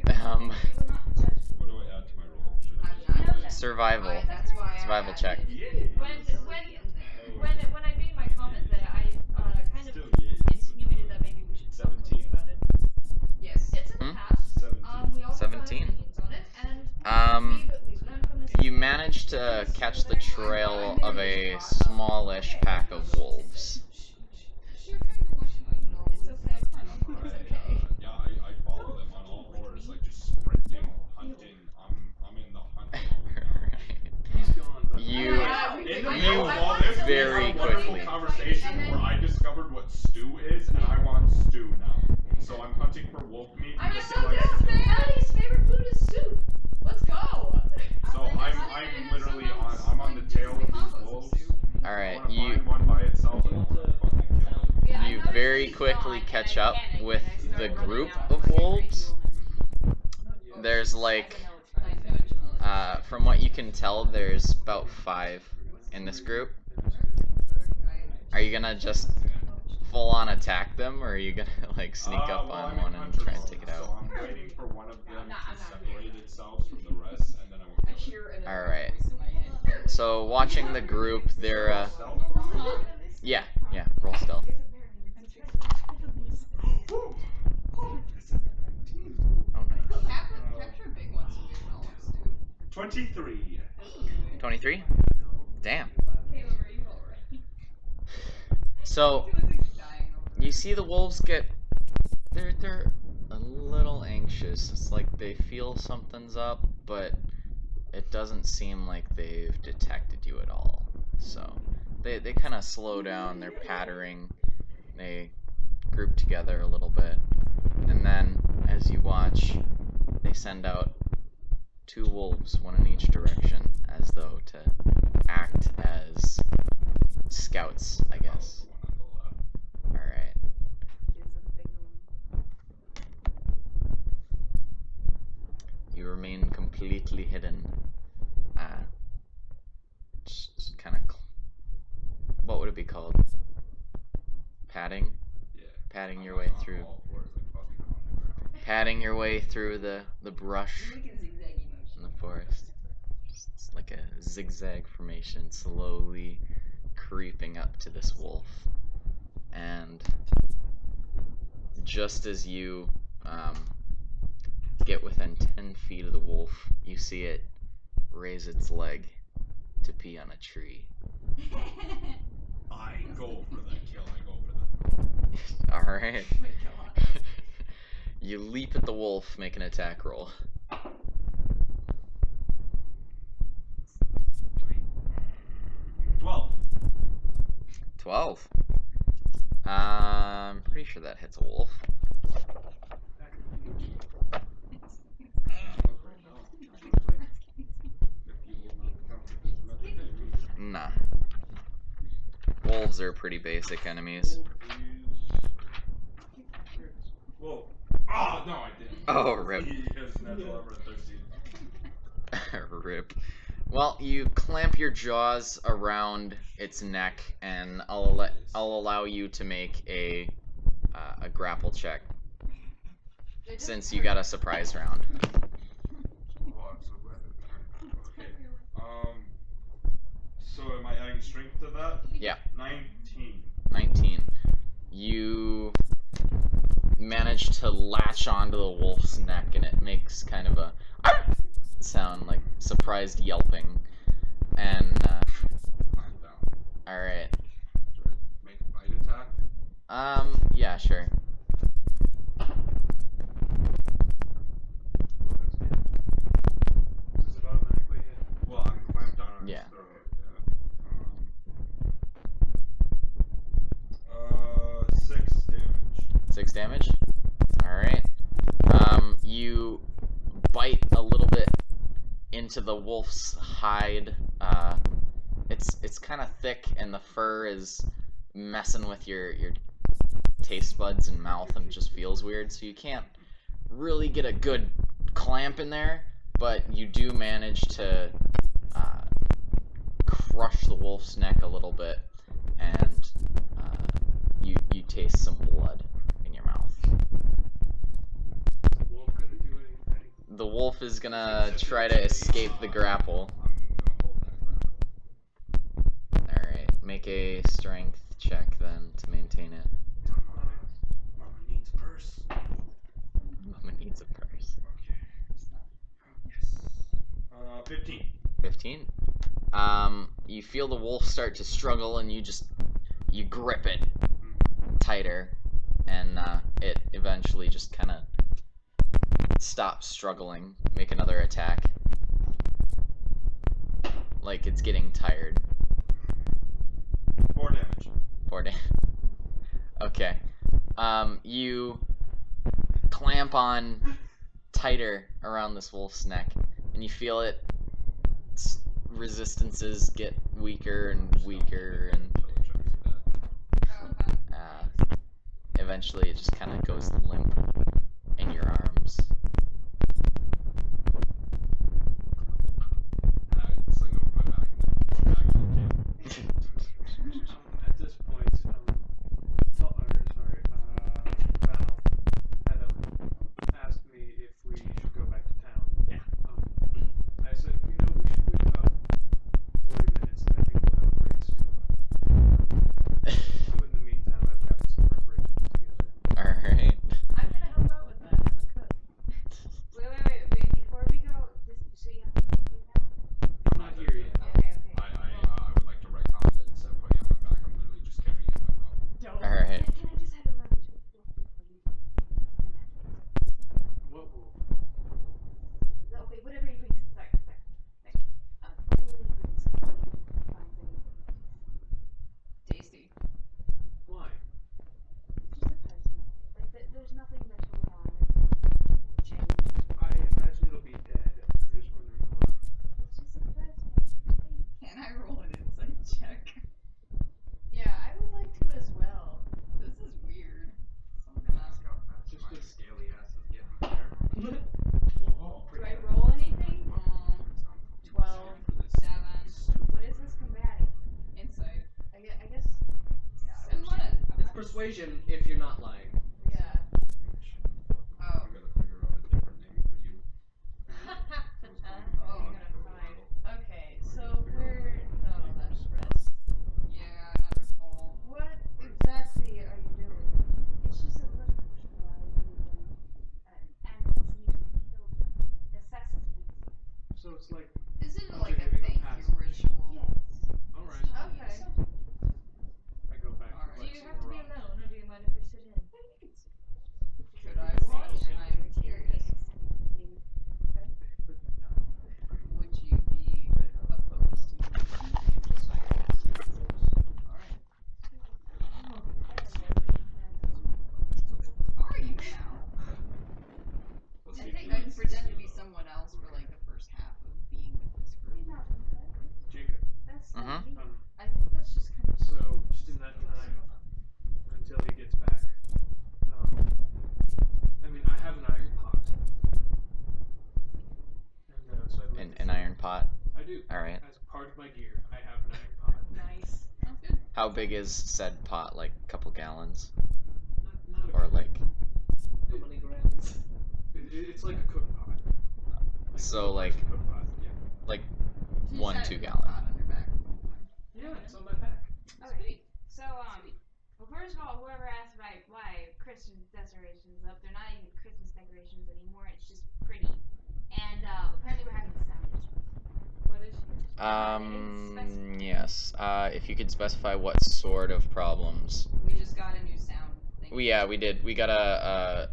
Don't you? what do I add to my roll? Should I I'm not. No, Survival. That's why I Survival added check. When I made my comment that I kind of Still yay. insinuated that maybe we should stop 17. talking about it. Yes. It's in the Hmm? past. 17. We all have 17. opinions on it, and we've learned from this. You managed to catch the trail of a smallish pack of wolves. You're kind of watching my nose. It's okay. It's okay. Yeah, I follow them on all fours, like just sprinting, hunting. I'm in the hunt mode now. He's gone, but You In the You middle of all this, we very had a wonderful quickly. conversation where I discovered what stew is, and I want stew now. So I'm hunting for wolf meat. I mean, just so like this stew. Maddie's favorite food is soup. Let's go. So I'm literally I'm on the tail of these wolves. I Alright, wanna you find one by itself and I wanna fucking kill it. you very quickly catch up with the group of wolves. There's like from what you can tell, there's about 5 in this group. Are you gonna just full on attack them, or are you gonna like sneak up Well, on I'm in one and hunter try and mode, take it So out? I'm waiting for one of them I'm not to here. separate itself from the rest, and then I will kill it. Hear another Alright. voice in my head. So watching the group, they're Stealth? yeah, roll stealth. Woo! It's a 19. Oh nice. Capture big ones in your knowledge, dude. 23. 23? Damn. Caleb, are you alright? So You look like you're dying over you see the wolves get they're a little anxious. It's like they feel something's up, but it doesn't seem like they've detected you at all. So they kind of slow down, they're pattering, they group together a little bit, and then as you watch, they send out 2 wolves, one in each direction, as though to act as scouts, I guess. Alright. You remain completely hidden. Just kind of. What would it be called? Padding? Yeah. Padding your I'm way on through. all fours, like fucking on the ground. Padding your way through the brush You make a zigzaggy motion. in the forest. Just like a zigzag formation, slowly creeping up to this wolf. And just as you get within 10 feet of the wolf, you see it raise its leg to pee on a tree. I go for the kill, I go for the throw. Alright. Oh my god. You leap at the wolf, make an attack roll. 12. 12. I'm pretty sure that hits a wolf. Nah. Wolves are pretty basic enemies. Whoa. Oh, no, I didn't. Oh, rip. He has natural armor at 13. Rip. Well, you clamp your jaws around its neck, and I'll allow you to make a grapple check, since you got a surprise round. Oh, I'm so glad. Okay. So am I adding strength to that? Yeah. 19. 19. You manage to latch onto the wolf's neck, and it makes kind of a sound, like surprised yelping. And I'm down. all right. Should I make a bite attack? Yeah, sure. damage. Alright. You bite a little bit into the wolf's hide. It's kind of thick, and the fur is messing with your taste buds and mouth, and it just feels weird. So you can't really get a good clamp in there, but you do manage to crush the wolf's neck a little bit, and you taste some blood in your mouth. Is the wolf gonna do anything? The wolf is gonna try to escape the grapple. I'm gonna hold that grapple. Alright, make a strength check then to maintain it. Mama needs a purse. Mama needs a purse. Okay. Yes. 15. 15. You feel the wolf start to struggle, and you grip it tighter, and it eventually just kind of stops struggling. Make another attack. Like it's getting tired. 4 damage. 4 damage. Okay. You clamp on tighter around this wolf's neck, and you feel its resistances get weaker and weaker, and eventually it just kind of goes limp in your arms. Sling over my back and back to the table. At this point, Val had asked me if we should go back to town. Yeah. I said, we should wait about 40 minutes, and I think we'll have a great stew. So in the meantime, I've got some preparations together. Alright. I'm gonna help out with that. I'm a cook. Wait. Before we go, so you have to go through now? I'm not here yet. Okay. I would like to retcon it instead of putting it on my back. I'm literally just carrying it in my mouth. Don't. Alright. Can I just have a moment before you go? What wolf? Okay, whatever you bring. Sorry. Whatever you bring. Tasty. Why? Just a personal. Like, there's nothing that will harm it or change. I imagine it'll be dead. I'm just wondering why. It's just a personal thing. Can I roll an insight check? Yeah, I would like to as well. This is weird. So I'm gonna Ask how fast Just my a- scaly ass is getting there. Whoa, Do I roll anything? 12. 7 What is this combating? insight. I guess. Yeah, I We would wanna- It's persuasion if you're not lying. Yeah. Oh. I'm gonna figure out a different name for you. Oh, I'm gonna find. Okay, so we're not all that stressed. Yeah, another poll. What exactly are you doing? It's just a little ritual animals need to be killed. Necessity. So it's like, This is I'm like a giving them thank passes. you ritual. Yes. alright. Okay. I go back Alright. Do to you collect have to some be more rocks. alone, or do you mind if I sit in? Should I watch? I'm curious. Would you be opposed to Alright. Are you now? Let's I see think if I you can pretend to be someone else for like the first half of being with this group. Jacob. That's Mhm. I think that's just kind of. So just in that time, until he gets back, I mean, I have an iron pot. And so I'd like to An fill- iron pot. I do. Alright. As part of my gear, I have an iron pot. Nice. Sounds good. How big is said pot? Like a couple gallons? Not a Or big- like. How many grams? It's like a cook pot. So, a like- cook pot, yeah. Like So you 1 said 2 you gallon. got on your back. Yeah, it's on my back. Okay. So, well, first of all, whoever asked why Christmas decorations up, they're not even Christmas decorations anymore. It's just pretty. And apparently we're having a sound issue. What is Yes. If you could specify what sort of problems. We just got a new sound thing. We did. We got a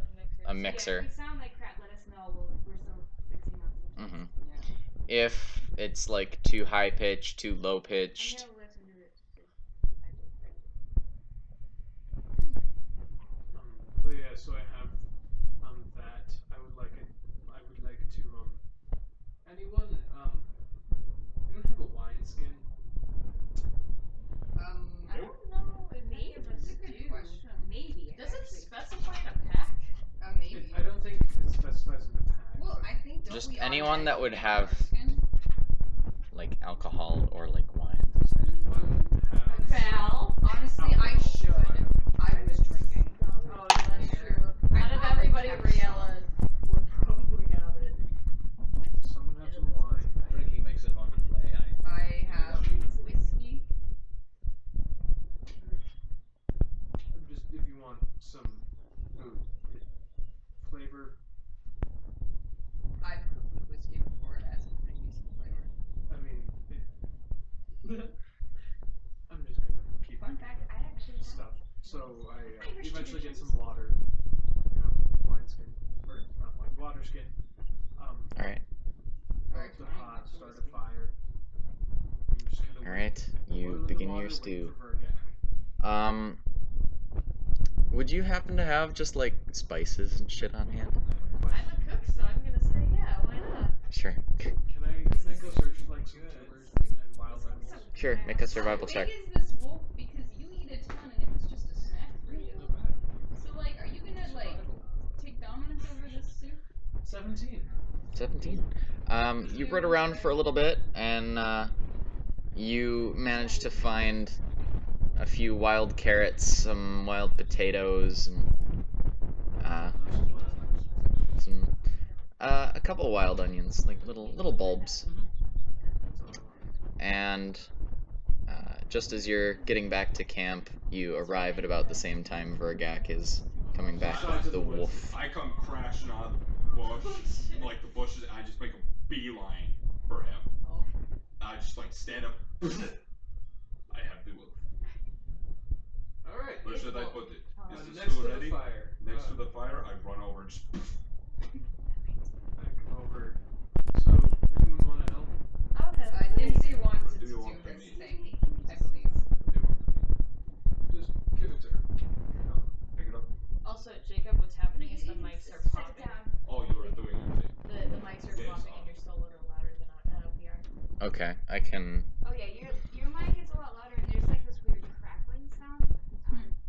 mixer? mixer. Yeah, if we sound like crap, let us know. We're still fixing up some Mhm. Yeah. If it's like too high pitched, too low I'm pitched. gonna listen to this. But yeah, so anyone that would have Skin? like alcohol or like wine. Does anyone have Val. Honestly, I should. I was drinking. Oh, that's true. I Out of probably everybody, have Riella would probably have it. someone have some wine? Drinking makes it hard to play. I have whiskey. Just if you want some food, flavor. I've cooked with whiskey before. It has a pretty decent flavor. I mean, I'm just gonna keep Fun fact, I actually have stuff. So I Irish eventually get traditions. some water, wine skin, or not wine, water skin. Alright. Light the hot, start a fire. You just kinda Alright. boil You the begin water, your wait stew. for Vergak. Would you happen to have just like spices and shit on hand? I'm a cook, so I'm gonna say yeah. Why not? Sure. Can I go search like some tumors and wild animals? Sure, make a survival check. How big is this wolf? Because you eat a ton and it was just a snack for you. Not bad. So like, are you gonna like take dominance over this soup? 17. 17. You rode around for a little bit and you managed to find a few wild carrots, some wild potatoes, and some a couple wild onions, like little bulbs. And just as you're getting back to camp, you arrive at about the same time Vergak is coming back with the wolf. I come crashing out of the bush, like the bushes, and I just make a beeline for him. I just like stand up. I have the wolf. Alright. Where should I put it? Is the Next stew to ready? the fire. Next to the fire, I run over and just. I come over. So, anyone want to help? I'll have Nimsy wants Do to you do want this me? thing, I believe. Just give it to her. Pick it up. Also, Jacob, what's happening is the mics are Sit popping. down. Oh, you were doing your thing. The mics are Yes, popping, and you're still a little louder than we are. Okay, I can. Oh yeah, your mic is a lot louder, and there's like this weird crackling sound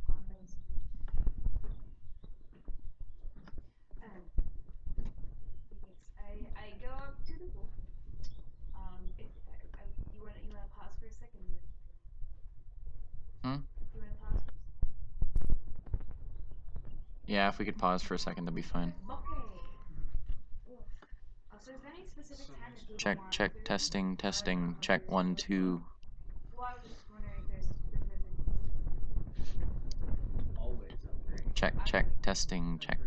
on those. I go up to the wolf. If you wanna pause for a second. Hmm? You wanna pause? Yeah, if we could pause for a second, that'd be fine. Okay. Wolf. So is there any specific time that you Check, want check, food? testing, check, 1, 2. Well, I was just wondering if there's Always upgrade. Check, testing, check.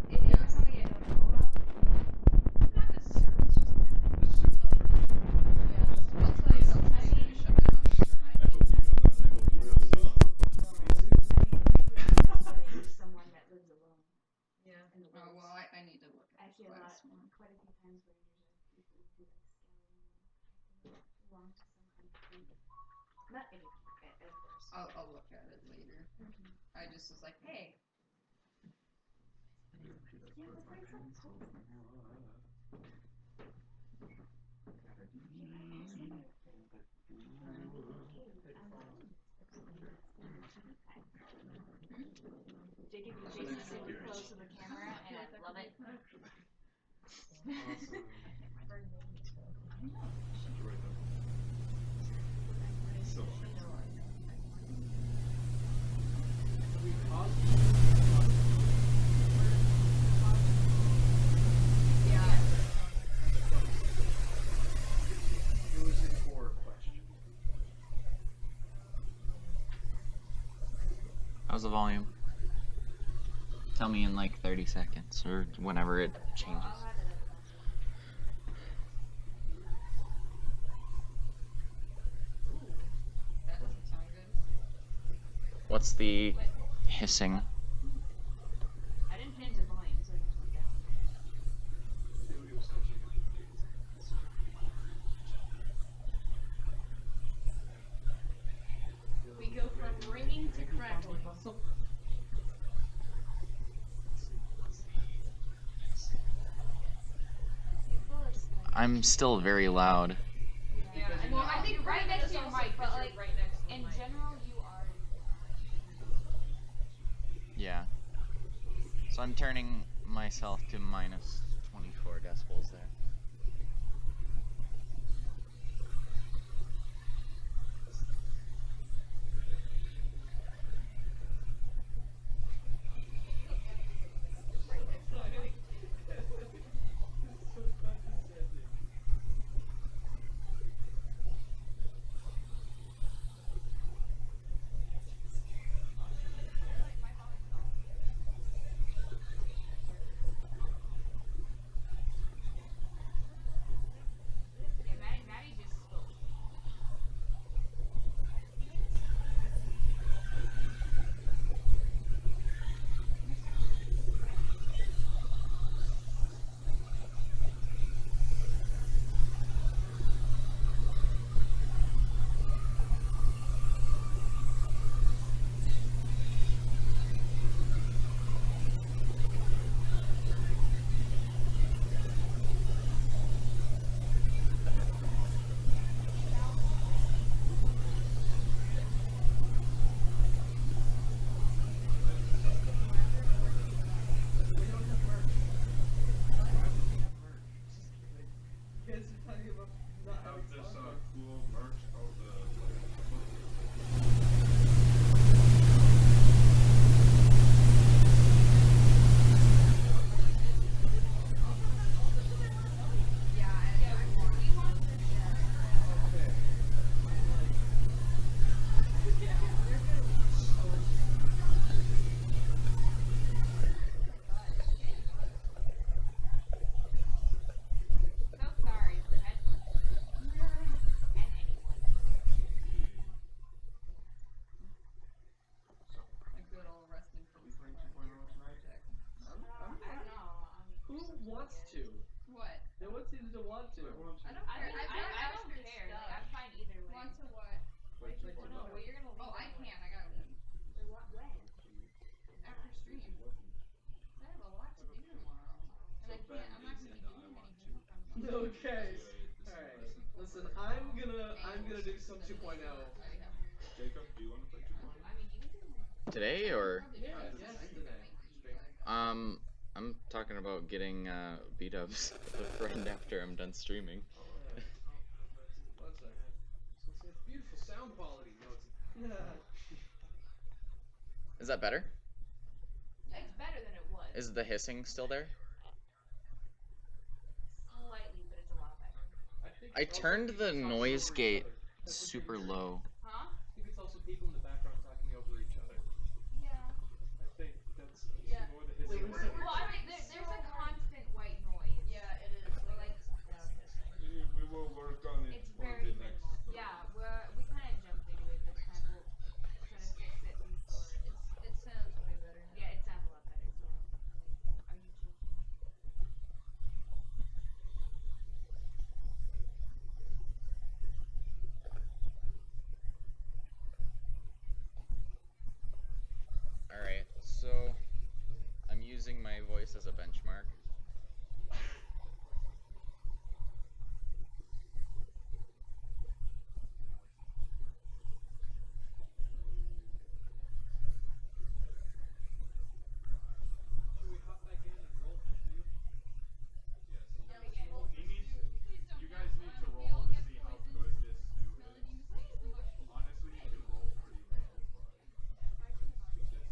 It is something I don't know about. Not necessarily, it's just that. The soup trash. I'll tell you to shut it off. I hope you know that. I hope you know that. Someone that lives alone. Yeah. In the Oh woods. well, I need to look I at see a this lot, last one. quite a few times where there's people who belong to some kind of group. Not anyone, of course. I'll look at it later. I just was like, hey. Jacob, you face super close to the camera, and I love it. So, We paused. Yeah. It was a core question. How's the volume? Tell me in like 30 seconds or whenever it changes. I'll have it at That doesn't sound good. What's the hissing? I didn't change the volume, so it just went down. It was touching. We go from ringing to crackling. I'm still very loud. Yeah, Because Well, I think you're right next to your also mic, but because like you're right next to the in mic. general, you are. Yeah. So I'm turning myself to minus 24 decibels there. It's so condescending. Yeah, Maddie just spoke. We don't have merch. Why would we have merch? Just kidding. You guys are talking about not Have having this sponsors. cool merch called the book. We want for sure. Okay. Yeah, they're gonna be so So sorry for headphones. And anyone. A good old resting Are we face. playing 2.0 tonight? I'm I don't know. Who wants to? What? No one seems to want to. I want to. I don't care. I don't care. Like, I'm fine either way. Want to what? Play Like, 2.0. No, well, you're gonna leave. Oh, I anyway. can't. I gotta leave. For what? When? After stream. I have a lot to do tomorrow. And I can't. I'm not gonna be doing anything from Monday. Okay. Alright. Listen, I'm gonna do some 2.0. Jacob, do you want to play 2.0? I mean, you can. Today or Yeah, yes, today. I'm talking about getting B-dubs with a friend after I'm done streaming. One second. It's beautiful sound quality. No, it's Is that better? It's better than it was. Is the hissing still there? Slightly, but it's a lot better. think I it's also turned people the talking noise over each gate other. That's what super you're hearing. low. Huh? I think it's also people in the background talking over each other. Yeah. I think that's Yeah. more the hissing. There was a- Well, I mean, there's a constant white noise. Yeah, it is. Like, We will work on it it's for very the next. minimal. Yeah, we kind of jumped into it this time. We'll try to fix it before. It sounds way better now. Yeah, it sounds a lot better. So, are you choking? Alright, so I'm using my voice as a benchmark. Should we hop back in and roll for you? Yes. Again. He needs. Please don't. You guys need to We roll all to get see how poisoned. good this stew Melody, is. you say it's emotional. Honestly, you can roll pretty low, but just determine what.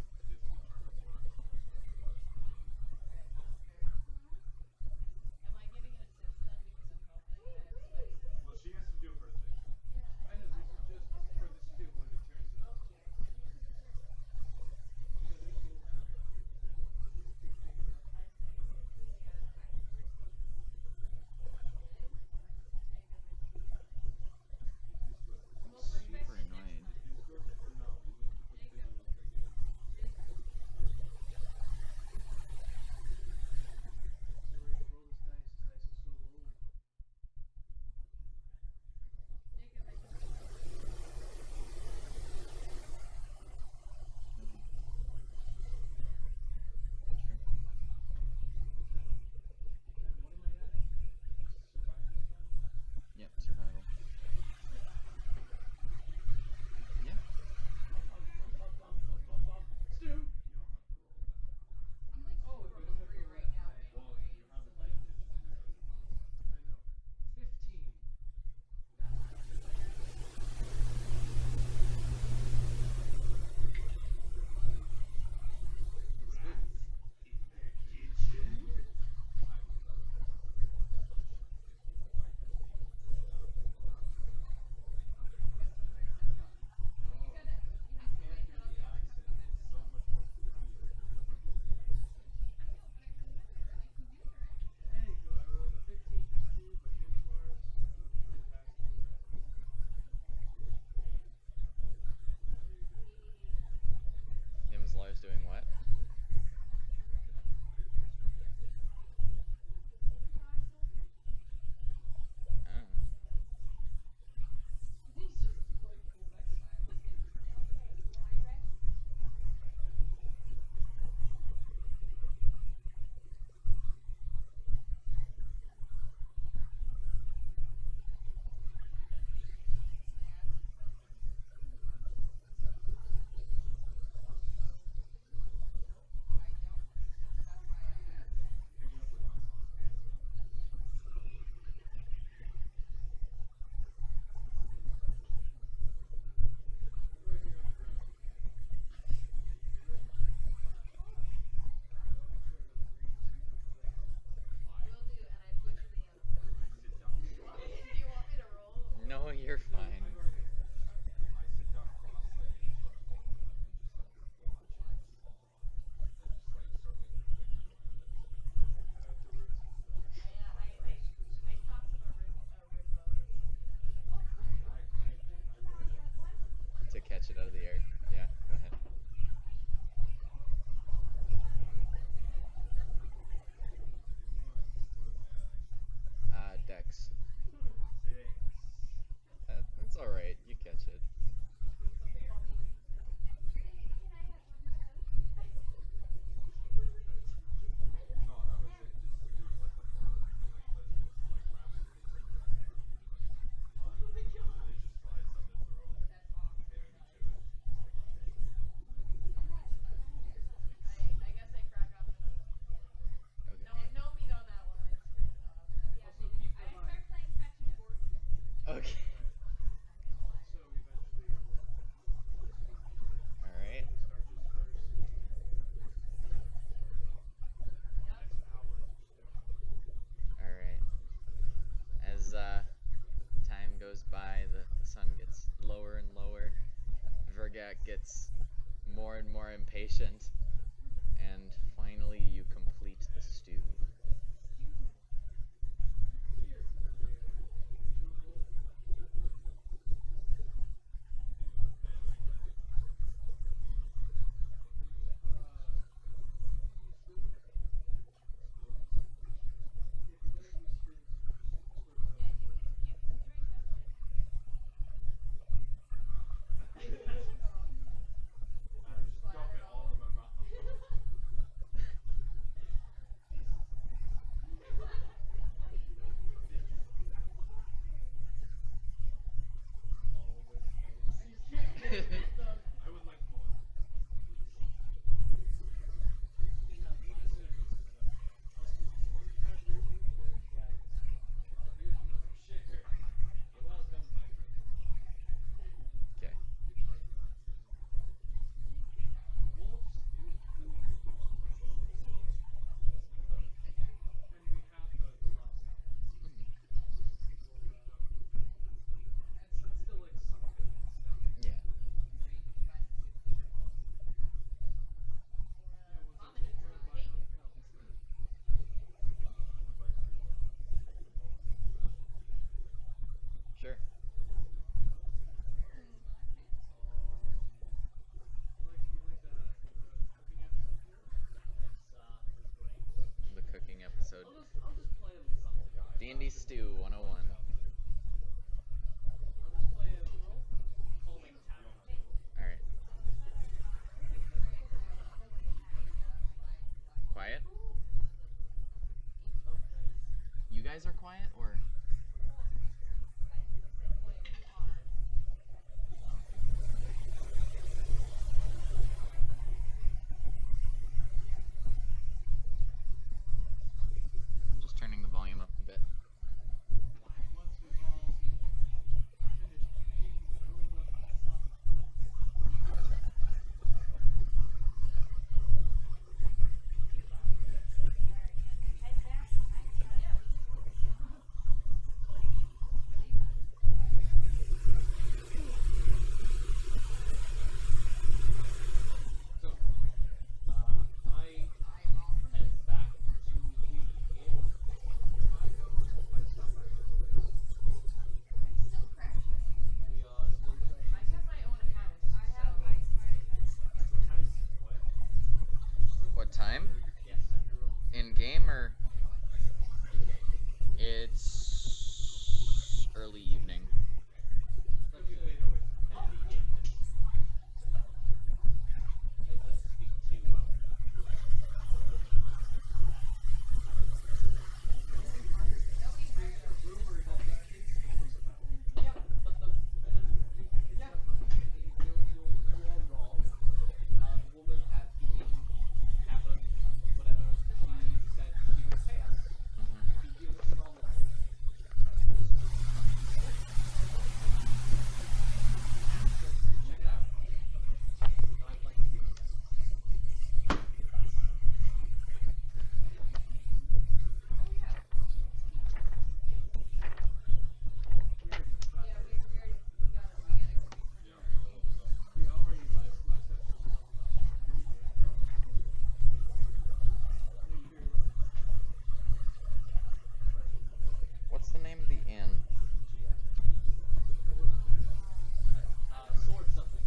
gets more and more impatient, and finally you complete the stew. Just drop it all in my mouth. I would like more. Okay. Yeah. Sure. It's The cooking episode. great. I'll just play him something. D&D Stew 101. I'll just play him calming town. Alright. Quiet? You guys are quiet, or? I'm just turning the volume up a bit. So, I head back to the inn. Still crashing. We are still crashing. I have my own house. I have my Time what? What time? Yes. In game or? It's early evening. Let's do it. And the inn. Let's speak to yeah, but you are wrong. The woman at the inn tavern, whatever, she said she would pay us Mhm. to deal with it all the time. Check it out. I'd like to see it. What's the name of the inn? Sword something.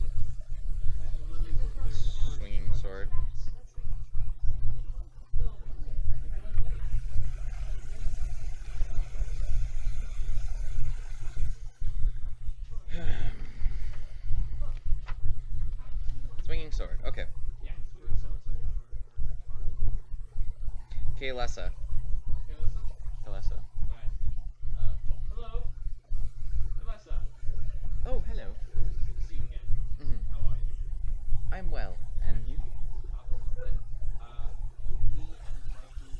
Swinging Sword. Swinging Sword. Okay. Yeah. Kaylessa. Okay, listen. Kalessa. Alright. Hello. Vanessa. Oh, hello. It's good to see you again. Mhm. How are you? I'm well. And you? Good. Me and my crew.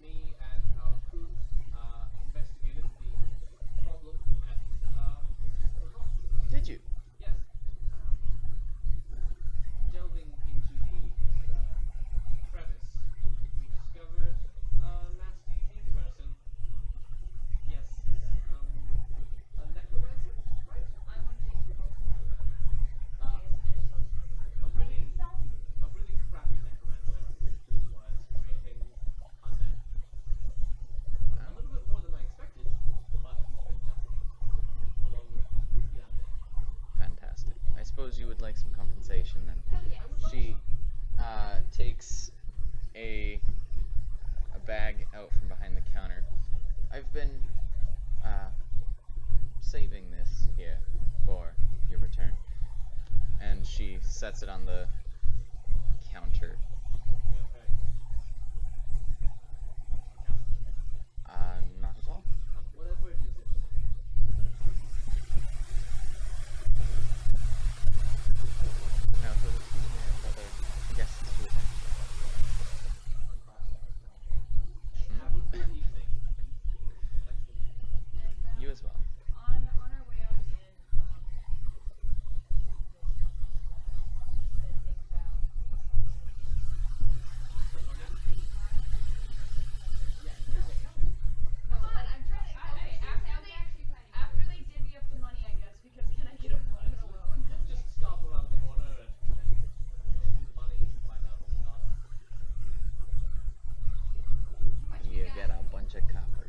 Me and our crew investigated the problem at the rock. Did you? Yes. Delving into the crevice, we discovered a nasty mean person. Yes. A necromancer? would like some compensation, then she takes a bag out from behind the counter. I've been saving this here for your return. And she sets it on the counter. Not at all. Whatever it is. Now, for the other guests who attend. Have a good evening. And, You as well. on our way out, we did Come on, I'm trying to. Okay, after they divvy up the money, I guess. Because can I get a moment alone? Just stop around the corner and go through the money and find out what we got. You get a bunch of copper.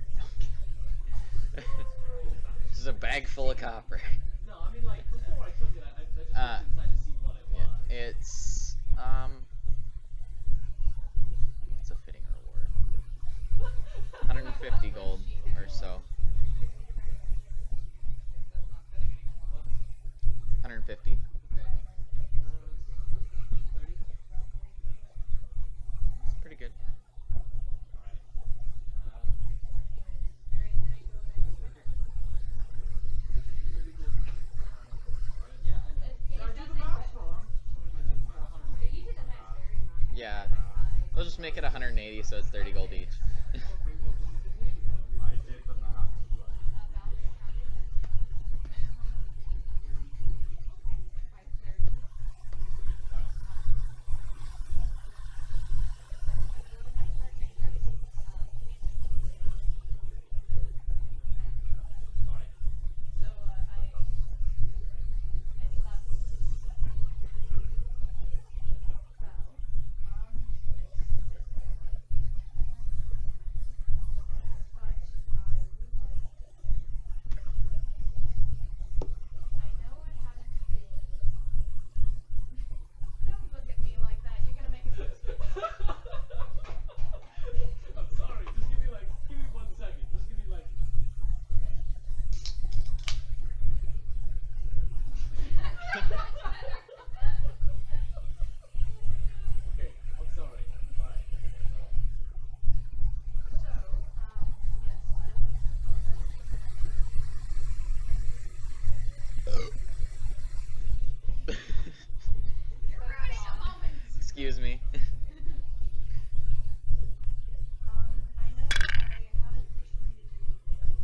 This is a bag full of copper. No, I mean like before I took it, I just looked inside to see what it was. It's what's a fitting reward? 150 gold or so. 150. Okay. 30? It's pretty good. Alright. Yeah, I know. Did I do the math wrong? Yeah. We'll just make it 180 so it's 30 gold each. I did the math. So I stopped I know I haven't been. Don't look at me like that. You're gonna make it worse. I'm sorry. Just give me 1 second. Just give me Okay, I'm sorry. Alright. So, yes, I'd like to You're ruining the moment. Excuse me. I know I haven't pushed me to do what I do.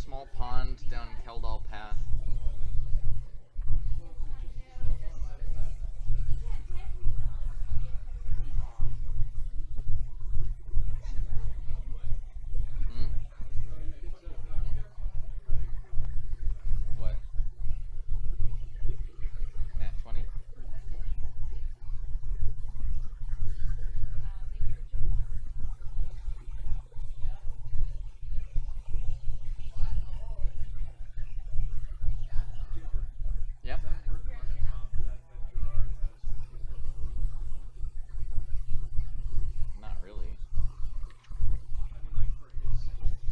small pond down Keldall Path. Hmm? What? At 20? Yep. Is that worth marking off that Gerard has 15 ability? Not really. I mean, like, for his sake.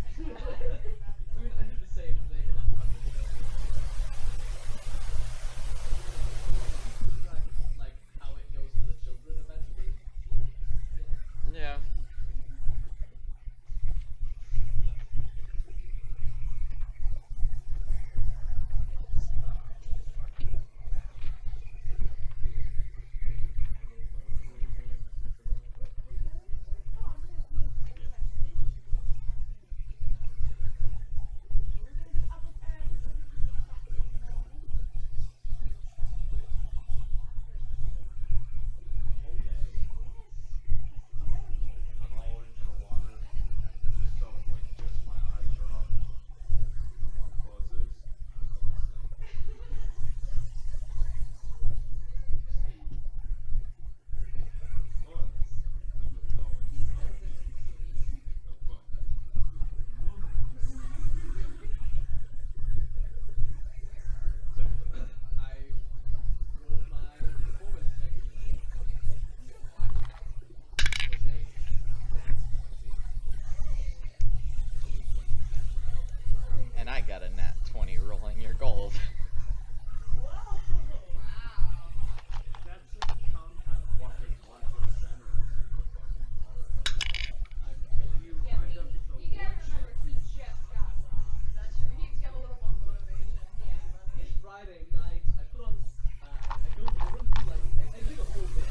I mean, I did the same thing with 100 like how it goes to the children eventually. Yeah. Crawl into the water, just so like just my eyes are up. And one closes. Look, keep it going. The fuck? So I rolled my performance check again. Was a nat 20. And I got a nat 20 rolling your gold. That's a compound. Fucking one to the center is in the fucking water. I'm killing You you. Yeah, wind up with you gotta remember, he just got robbed. That's true. He's got a little more motivation. Yeah. It's Friday night. I put on. I go. I run through like. I do the whole bit.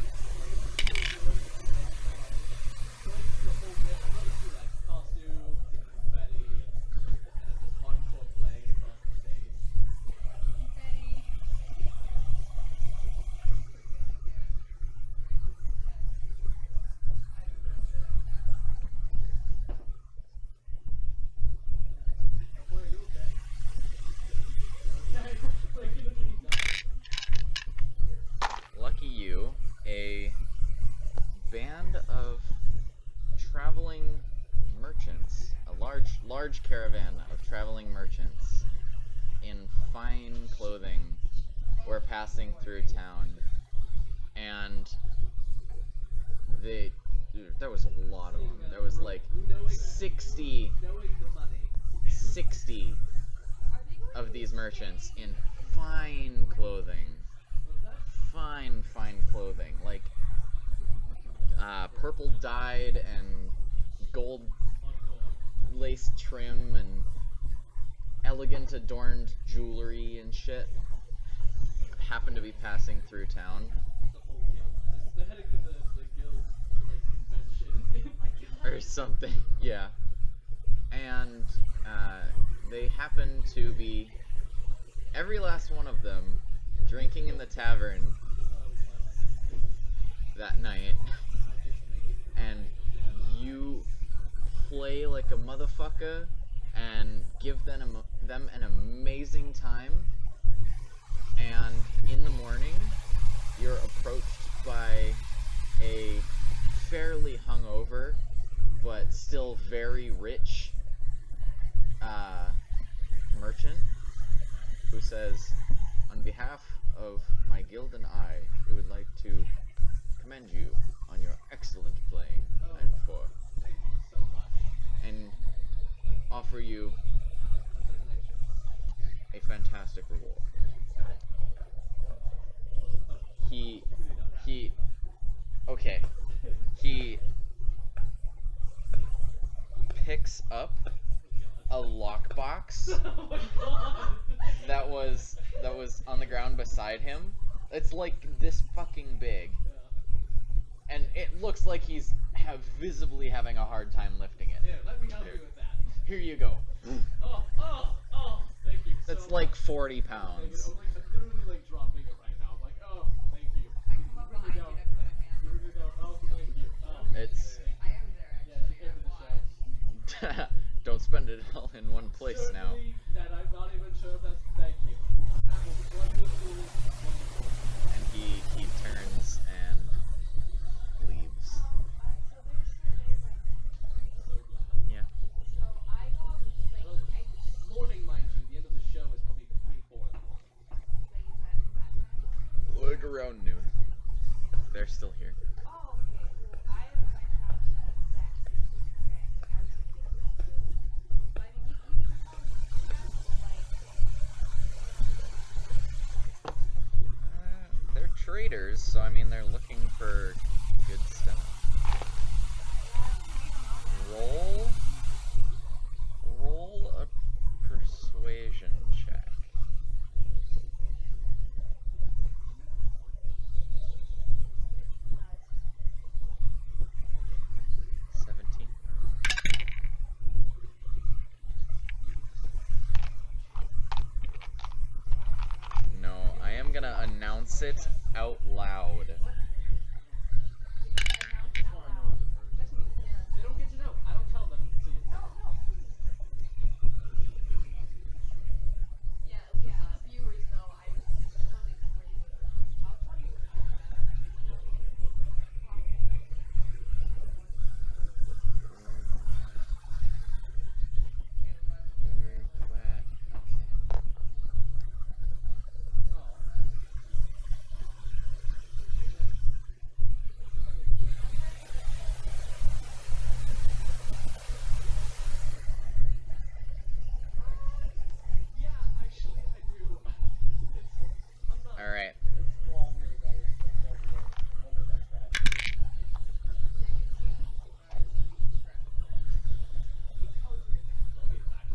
Going through the whole bit. I run through like costume, confetti, and I'm just hardcore playing across the stage. Boy, are you okay? Okay. Like you look like you died. Lucky you, a band of traveling merchants, a large caravan of traveling merchants in fine clothing were passing through town, and there was a lot of them. There was like 60 Knowing the money. of these merchants in fine clothing. Fine clothing. Like purple dyed and gold lace trim and elegant adorned jewelry and shit happened to be passing through town. The whole guild. They're heading to the guild like convention. Or something. Yeah. And they happen to be, every last one of them, drinking in the tavern that night. And you play like a motherfucker and give them an amazing time. And in the morning, you're approached by a fairly hungover, but still very rich merchant who says, on behalf of my guild and I, we would like to commend you on your excellent playing the night before, Thank you so much. and offer you a fantastic reward. Okay. He picks up a lockbox Oh my god. that was was on the ground beside him. It's like this fucking big, Yeah. and it looks like he's visibly having a hard time lifting it. Here, let me help you with that. Here you go. Oh, thank you. That's so like much. 40 Thank you. pounds. I'm literally like dropping it right now. I'm like, oh, thank you. I come up behind you to put a hand Here on we it. go. Oh, thank you. Oh, It's- I am there Yeah, actually. to the I watched. Don't spend it all in one place now. Certainly that I'm not even sure if that's. Thank you. That was wonderful. Wonderful. And he turns and leaves. So they're still there by morning. So glad. Yeah. So I go up, like, Well, I, morning, mind you. The end of the show is probably 3-4 in the morning. like, is that time of morning? Like around noon. They're still here. Oh, okay. Well, I have my shop set back. Okay, like, I was gonna get up pretty early. But I mean, you can tell me when you guys were like, They're traders, so I mean they're looking for good stuff. Roll a persuasion check. no, 17. No, I am gonna announce it out loud. They don't get to know. I don't tell them. So you Yeah, at least so the viewers know I totally crazy. I'll tell you Yeah, actually, I do. I'm not. Alright. It's small, really bad. Wonder that's bad.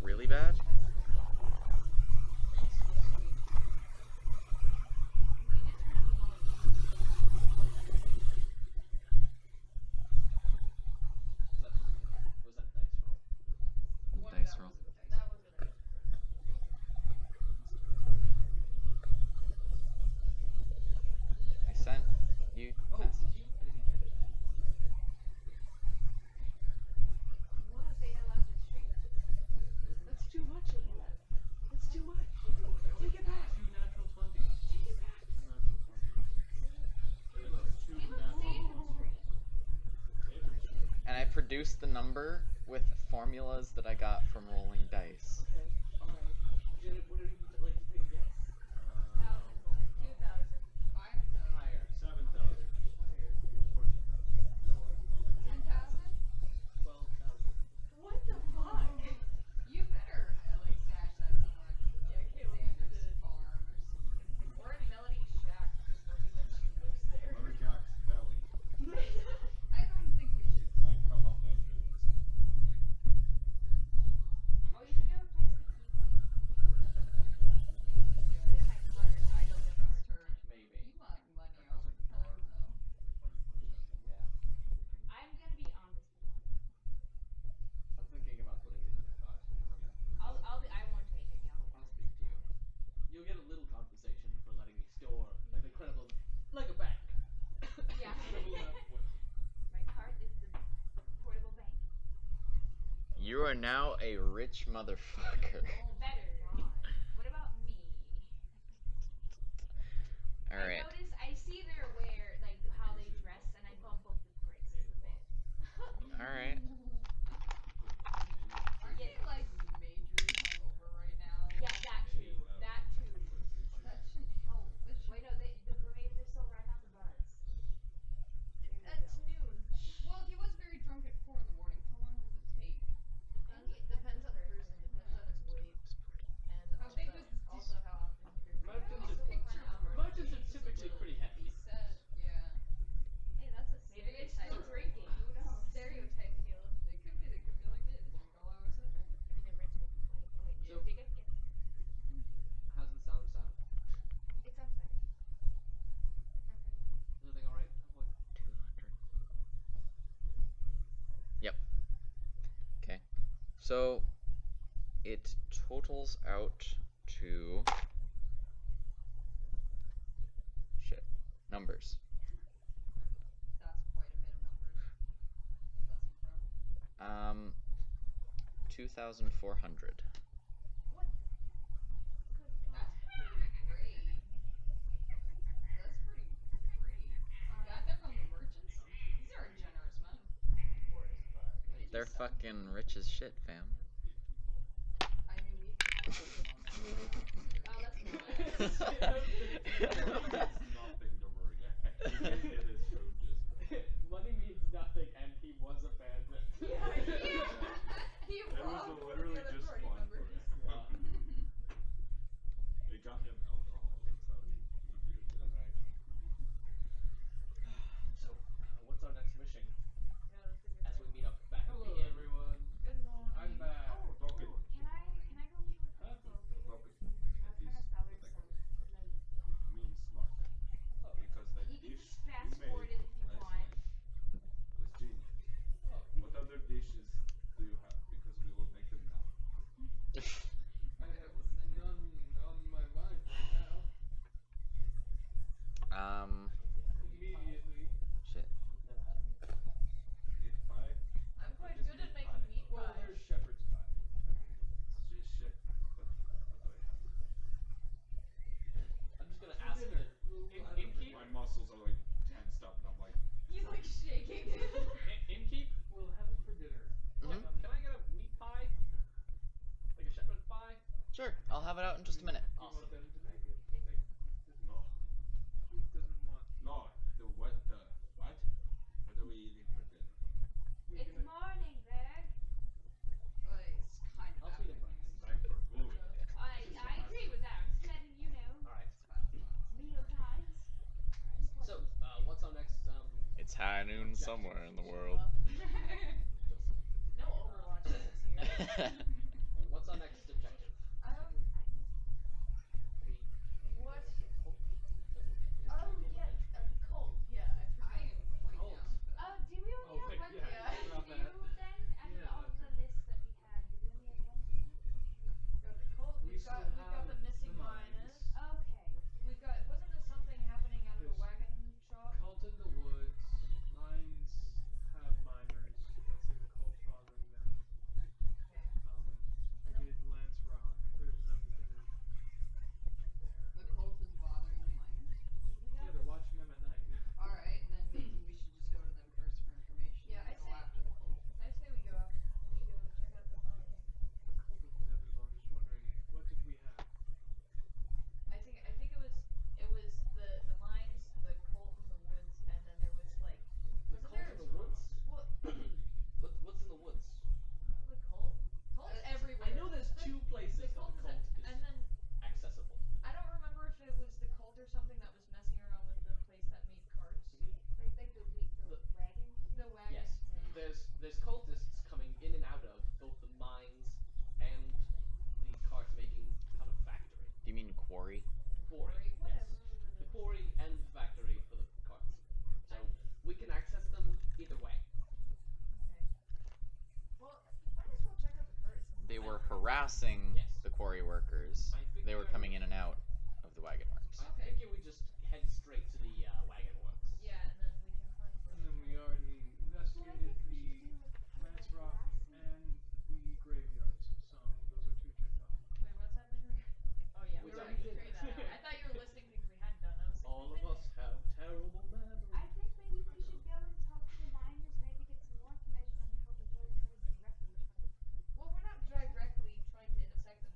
Really bad? Was that dice roll? Dice roll. That was it. I sent you. Oh, did message. you? I didn't get it. what if they allowed to stream? That's too much of that. That's too much. Take it back. Two natural 20s. Take it back. He was safe to stream. And I produced the number with formulas that I got from rolling dice. Okay. Alright. What did you like to take a guess? 2,000. Higher. 7,000. Higher. 14,000. Lower. 10,000? 12,000. What the fuck? You better like stash that somewhere. Like Xander's farm or something. Or in Melody's shack, because nobody knows she lives there. Lumberjack's belly. I don't think we should. Might come up that good. Oh, you should give a place to keep them. Put it in my cart. I don't trust her. Maybe. You want money all the time though. Yeah. I'm gonna be honest about it. I'm thinking about putting it in your cart. I won't take any. I'll speak to you. You'll get a little compensation for letting me store an incredible, like a bank. Yeah. Incredible amount of wealth. My cart is the portable bank. You are now a rich motherfucker. Better not. What about me? Alright. I notice, I see their wear, like how they dress, and I bump up the price a bit. Alright. Aren't you like majorly hungover right now? Yeah, that too. That too. That shouldn't help. That should- Wait, no, maybe they're still right on the buzz. That's noon. Well, he was very drunk at 4 in the morning. How long does it take? Depends on the person, depends on his weight. So it totals out to numbers. That's quite a bit of numbers. That's incredible. 2,400. That's pretty great. That's pretty great. Got that from the merchants? These are a generous men. Of course, but They're fucking rich as shit, fam. I mean, we. Oh, that's nice. It's nothing to worry at. It is so just. Money means nothing, and he was a bandit. Yeah, he It was robbed one of literally the other just party fun for members. him. It got him alcohol, that's how he did it. Alright. So, what's our next mission? Yeah, that's a good As we point. meet up back Hello, at the inn. everyone. Good morning. I'm back. Oh, Talking. can I go meet with Huh? Sophie? Talking. I was trying to tell her He's some like, like mean smart. Oh. Because the you can dish just fast you made forward it if you last want. night was genius. Oh. What other dishes do you have? Because we will make them now. I have none on my mind right now. Immediately. Shit. Never had a meat. Meat pie? I'm quite Just good at meat making pie. meat Well, pie. there's shepherd's pie. I mean, It's just shit. But what do I have? I'm just gonna for ask dinner, the we'll in- have a innkeep? My muscles are like tensed up and I'm like, He's like shaking. Innkeep? We'll have it for dinner. Mhm. Can I get a meat pie? Like a shepherd's pie? Sure, I'll have it out in just a minute. You Awesome. want them to make it? no. Who doesn't want? No, the what? What are we eating for dinner? We It's can- morning, Berg. But it's kind of I'll feed him happening. breakfast. Time for food. I agree with that. I'm just letting you know. Alright. Meal times. So, what's our next, It's high noon objective? somewhere in the world. No Overwatch this year. What's our next objective? We, What? Oh, Oh yeah, a cult. Yeah, I I forgot. am quite Cold. down for that. Do we only Oh, have one yeah, thing forgot to that. do then? Out Yeah, of all okay. the lists that we had, do we only have one thing? Got the cult. We We've got still we've got have the missing the miners. mines. Okay. We've got wasn't there something happening out of the There's wagon shop? Cult in the woods. Mines have miners. Let's say the cult's bothering them. Okay. We did Lance Rock. There's another thing right The there. cult is bothering the miners. Yeah, they're watching them at night. Alright, then maybe we should just go to them first for information. Yeah, and I go say- after the cult. I say we go check out the mine. The cult is inevitable. I'm just wondering, what did we have? I think it was the mines, the cult in the woods, and then there was like The wasn't cult there in the woods? What What's in the woods? the cult? Cult's everywhere. I know there's two places The that cult the is cult is and then accessible. I don't remember if it was the cult or something that was messing around with the place that made carts. Like the wagon? The wagon. Yes. There's cultists coming in and out of both the mines and the cart making kind of factory. Do you mean quarry? Quarry. Whatever. Yes. The quarry and the factory for the carts. So we can access them either way. Okay. Well, might as well check out the carts. They were harassing Yes. the quarry workers. I think They were coming in and out of the wagon works. I think we just head straight to the wagon works. Yeah, and then we can hunt for And then we already investigated the Lance Rock and the graveyards. So those are two checked off. Wait, what's happening? Oh yeah, we We already did. figured that out. I thought you were listing things we hadn't done. I was like, All of us have terrible memories. I think maybe we should go and talk to the miners, maybe get some more information on how we go try to directly try to well, we're not directly trying to intersect them.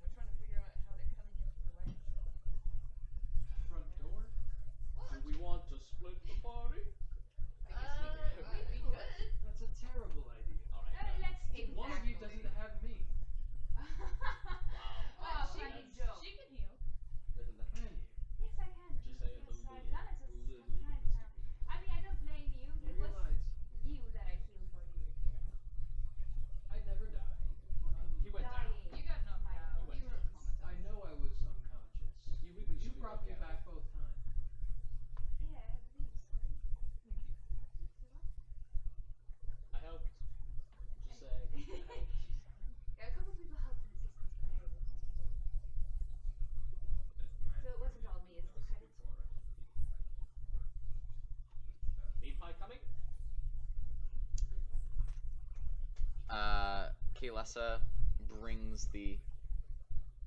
Keylessa brings the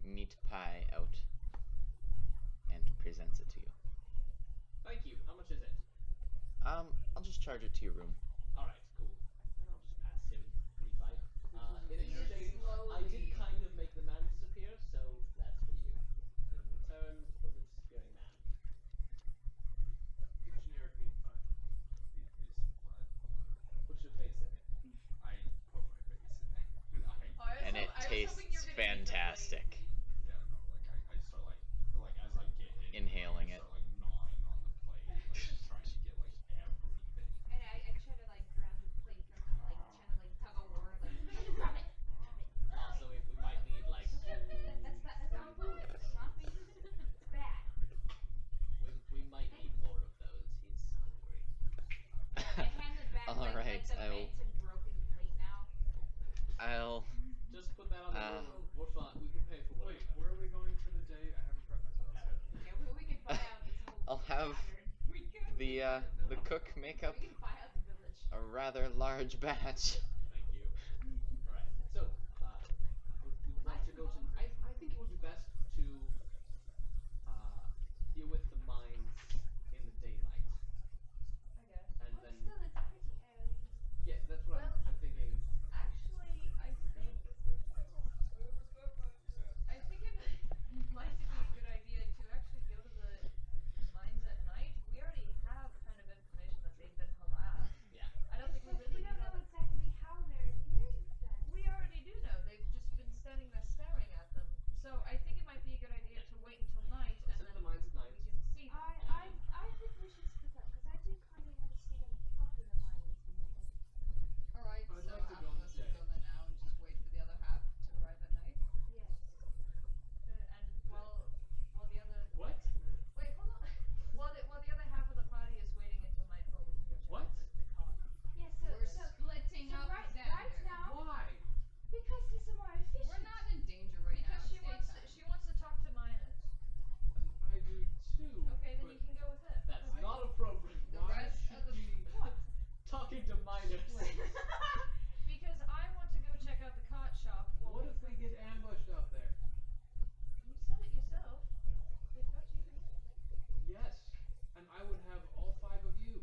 meat pie out and presents it to you. Thank you. How much is it? I'll just charge it to your room. Alright, cool. And I'll just pass him 3-5. In Eat it exchange, I did slowly. kind of make the man disappear, so that's for you. In return for the disappearing man. Generic meat pie. This blood. Put your face in it. I put my face in it. And it tastes fantastic. Yeah, no, like I start like as I get in, Inhaling I start, like gnawing on the plate, like just trying to get like everything. And I try to like grab the plate from him, like trying to like tug a war, like grab it. Also, we might need like That's not food. It's not me. It's bad. we might need more of those. He's hungry. I hand it back All like right, the I will- bent and broken plate now. I'll Just put that on the room. We're fine. We can pay for Wait, whatever. where are we going for the day? I haven't prepped myself yet. Yeah, we can buy out this whole I'll have pattern. We can. the cook make up We can buy out the village. a rather large batch. Thank you. Alright. So, we would like to go to. I think it would be best to deal with the mines in the daylight. I guess. And Well, then. still, it's pretty early. Yeah, that's what Well- I'm thinking. Actually, I think it might be a good idea to actually go to the mines at night. We already have kind of information that they've been harassed. Yeah. I don't think we Except really we don't need know all the- exactly how they're experiencing that. We already do know. They've just been standing there staring at them. So I think it might be a good idea to wait until night and Let's then hit the mines at night. we can see them. I think we should split up because I do kind of want to see them up in the mines. Alright, I'd so like to half go of us will instead. go there now and just wait for the other half to arrive at night. Yes. And while the other What? wait, hold on. While the other half of the party is waiting until nightfall, we can go check What? out the car. Yeah. We're So splitting up right Xander. now Why? because this is more efficient. We're not in danger right now. Because It's she daytime. wants to talk to miners. And I do too. Okay, then but you can go with her. That's not appropriate. The why rest should of the we? What? Talking to minors. Because I want to go check out the cart shop. What if we get ambushed out there? You said it yourself. They've got you. Yes. And I would have all 5 of you.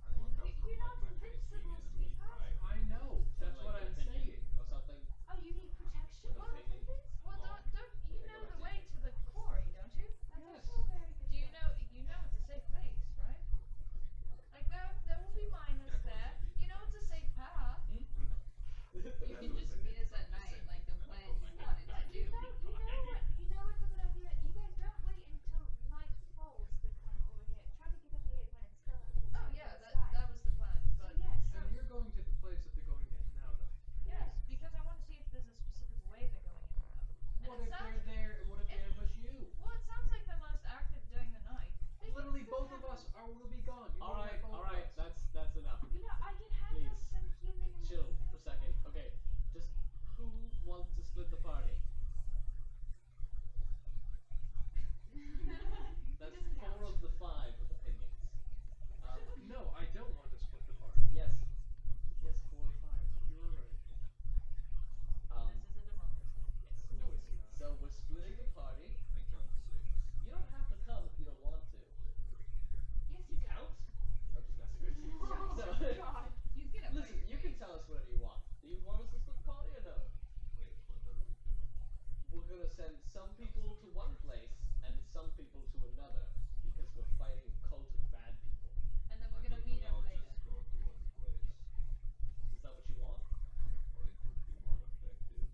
I look up You're from not like my face being invincible, in the meat sweetheart. pie. I know. That's Like what an I'm opinion saying. Or something. Oh, you need protection. With a ping. Well, Well, don't you I know got the it. way to the quarry, don't you? That's also a very good Do you point. know it's a safe place, right? Like there will be miners there. You know it's a safe path. You can just meet us at night like the plan you wanted to do. You know what's a good idea? You guys don't wait until night falls to come over here. Try to get over here when it's still Oh sun yeah, in the that sky. was the plan. So But yes. And you're going to the place that they're going in and out of. yes, because I want to see if there's a specific way they're going in and out. And What it if sounds they're there? What if they ambush you? well, it sounds like they're most active during the night. Literally, both of us will be gone. You won't Alright, have both of alright, us. that's enough. You know, I can have Please. some healing and Chill medicine. for a second. Okay, just who wants to split the party? That's 4 of the 5 with opinions. No, I don't want to split the party. Yes. Yes, 4 or 5. You're right. This is a democracy. Yes. No, it's not. So we're splitting the party. I count 6. You don't have to come if you don't want to. Yes, You count? I'm just messing with you. Oh So, God. He's gonna listen, bite you your can face. tell us whatever you want. Do you want us to split the party or no? Wait, what are we doing? We're gonna send some people to one place and some people to another because we're fighting a cult of bad people. And then we're I gonna think meet we up all later. just go to one place. Is that what you want? Or it would be more effective.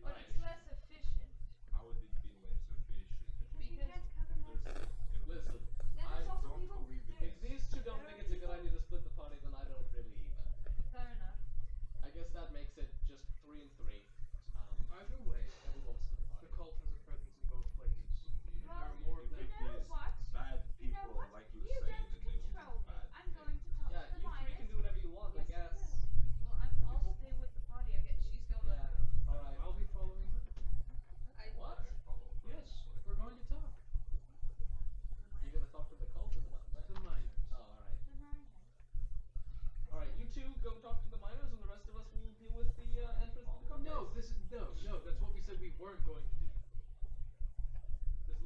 But it's less efficient. How would it be less efficient? Because we Because can't cover most. There's, Listen, Then I there's also don't people. believe it. if these two don't think it's a good idea to split the party, then I don't really either. Fair enough. I guess that makes it just 3 and 3. Either way, Everyone wants to split the the party. cult has a presence in both places. And there Well, are more If than it you know is what? bad people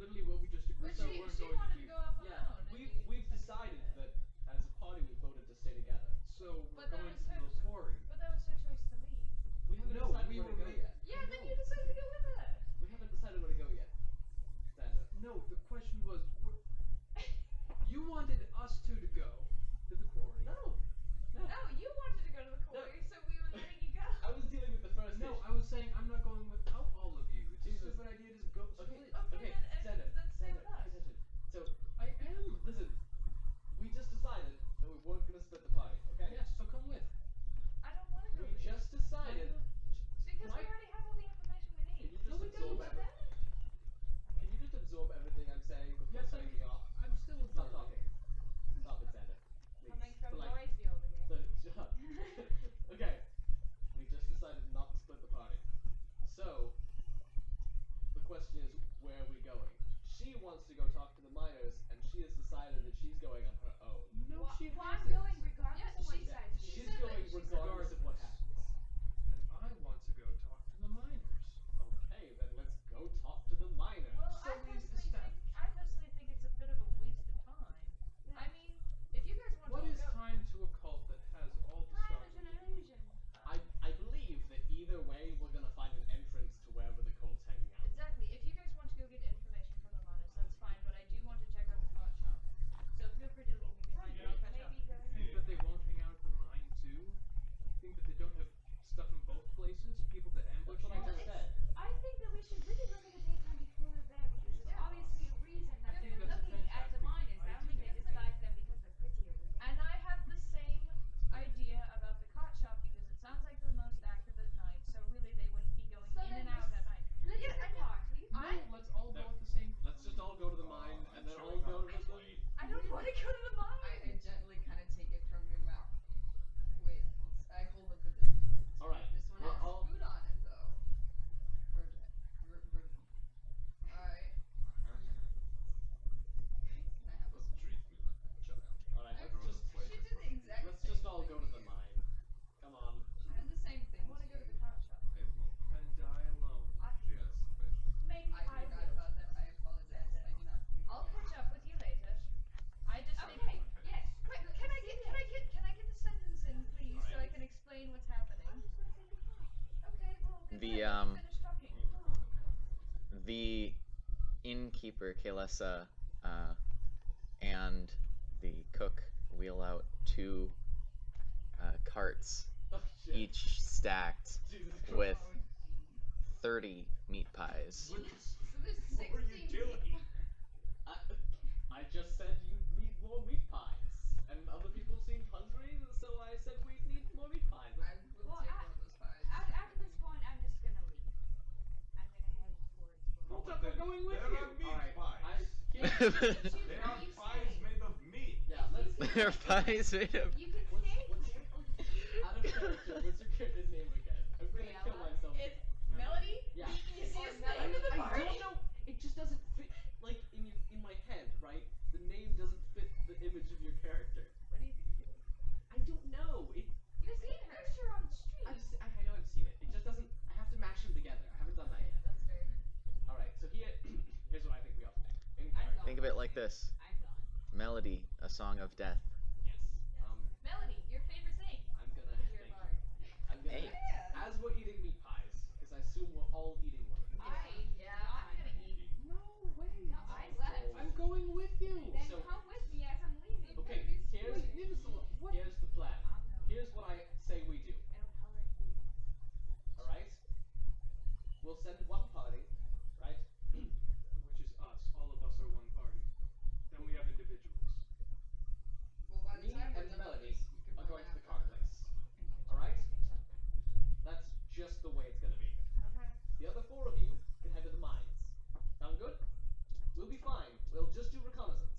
literally what we just agreed But to. she We're she going wanted to to do. go off on her Yeah, own. and we've you we've said decided that. that as a party we voted to stay together. So we're But that going was to her- the quarry. But that was her choice to leave. We haven't No, decided we where to were go ma- yet. Yeah, then No. you decided to go with her. We haven't decided where to go yet. Xander. No, the question was, you wanted us two to go to the quarry. No. No. No, you wanted to go to the quarry, so we were letting you go. I was dealing with the first No, issue. I was saying I'm not going without all of you. It's Jesus. a stupid idea to just go Okay, split. okay, then Xander, stay Xander, with us. pay attention. So, I am. listen, we just decided that we weren't gonna split the party, okay? Yes, so come with. I don't want to go We with you. just decided. Because Mike, we already have all the information we Can need. you just No, we absorb don't. everything? Can you just absorb everything I'm saying before Yes, cutting me off? I'm still with Stop talking. Stop it, Xander. Please. Coming from For like Noisy over here. 30 shut up. Okay. We just decided not to split the party. So, the question is, where are we going? She wants to go talk to the miners, and she has decided that she's going on her own. No, she Well, I'm hasn't. going regardless Yeah, of what she- you guys do. she She's said that going she's regardless of what happens. And I want to go talk to the miners. Okay, then let's go talk to the miners. Well, So I we personally think it's a bit of a waste of time. I mean, if you guys want What to is go, time to a cult that has all the Time stars? is an illusion. I believe that either way we're gonna find an entrance to wherever the cult's hanging out. exactly. If you guys want to go get information from the miners, that's fine. But I do want to check out the pot shop. So feel free to leave me behind. and I'll catch up. Maybe go. Think that they won't hang out at the mine too? Think that they don't have stuff in both places? People to ambush That's what I you? just said. I think that we should really look at the daytime before we're there because there's Yeah. obviously a reason that Yeah, they're that's a looking at the fantastic miners. I don't think they idea. just like them because they're prettier. And I have the same idea about the cot shop because it sounds like the most active at night. So really, they wouldn't be going So in then and out at night. Let's Yeah, get I the know. party. No, let's all go No. at the same time. Let's just all go to the mine and then all go to the I don't want to go to the mine. I gently kind of take it from your mouth. Wait, I hold up the different plate. Alright, This one we're has all- food on it, though. Virgin. Alright. Can I have Let's this? treat me like a child. Alright, I- let's just She did the exact let's same just all thing. go to the mine. Come on. She did the same thing. I want to go to the cot shop. And die alone. Yes, fish. Maybe I I forgot will. about that. I apologize. I do not. I'll catch up with you later. I just Okay. Yes. Wait, can I get the sentence in, please, so I can explain what's happening? I'm just gonna say goodbye. Okay, well, good The, night. Finish talking. The innkeeper, Kalesa, and the cook wheel out two carts, Oh shit. each stacked Jesus Christ. with 30 meat pies. What, So there's what were you 16 doing? I just said you need more meat pies, and other people seemed hungry, so I said we need more meat pies. I will Well, take I- one of those pies. After this point, I'm just gonna leave. I'm gonna head towards. Hold up, we're going with There you. are meat Alright, pies. They are You pies stay. made of meat. Yeah, let's. They're pies made of. You can What's, stay. out of character, what's your character's name again? I'm gonna kill Briella? myself. It's Melody. Yeah. You see us Melody. name of the I party. don't know. It just doesn't fit, like in my head, right? The name doesn't fit the image of your character. What do you think it is? I don't know. You've seen her. Picture on the street. I know I've seen it. It just doesn't. I have to mash them together. I haven't done that yet. That's fair. All right. So here's what I think we ought to do. In I'm character. gone. Think of it like this: I'm gone. Melody, a song of death. Yes. Melody, your favorite thing. I'm gonna. You're a thank bard. you. I'm gonna. Hey. Yeah. As we're eating meat pies, because I assume we're all eating one of them. I'm gonna eat. No way. No, I left. I'm going with you. Then So- come with me as I'm leaving. Okay. Here's Wait, Nivisala, what? here's the plan. I'll go. Here's what I say we do. It'll color you. All right. We'll send one party, right? Which is us. All of us are one party. Then we have individuals. Well, by the Me time we're and done Melody with this, we can are run going to the after cart her. place. All right. That's just the way it's gonna be. Okay. The other four of you can head to the mines. Sound good? We'll be fine. We'll just do reconnaissance.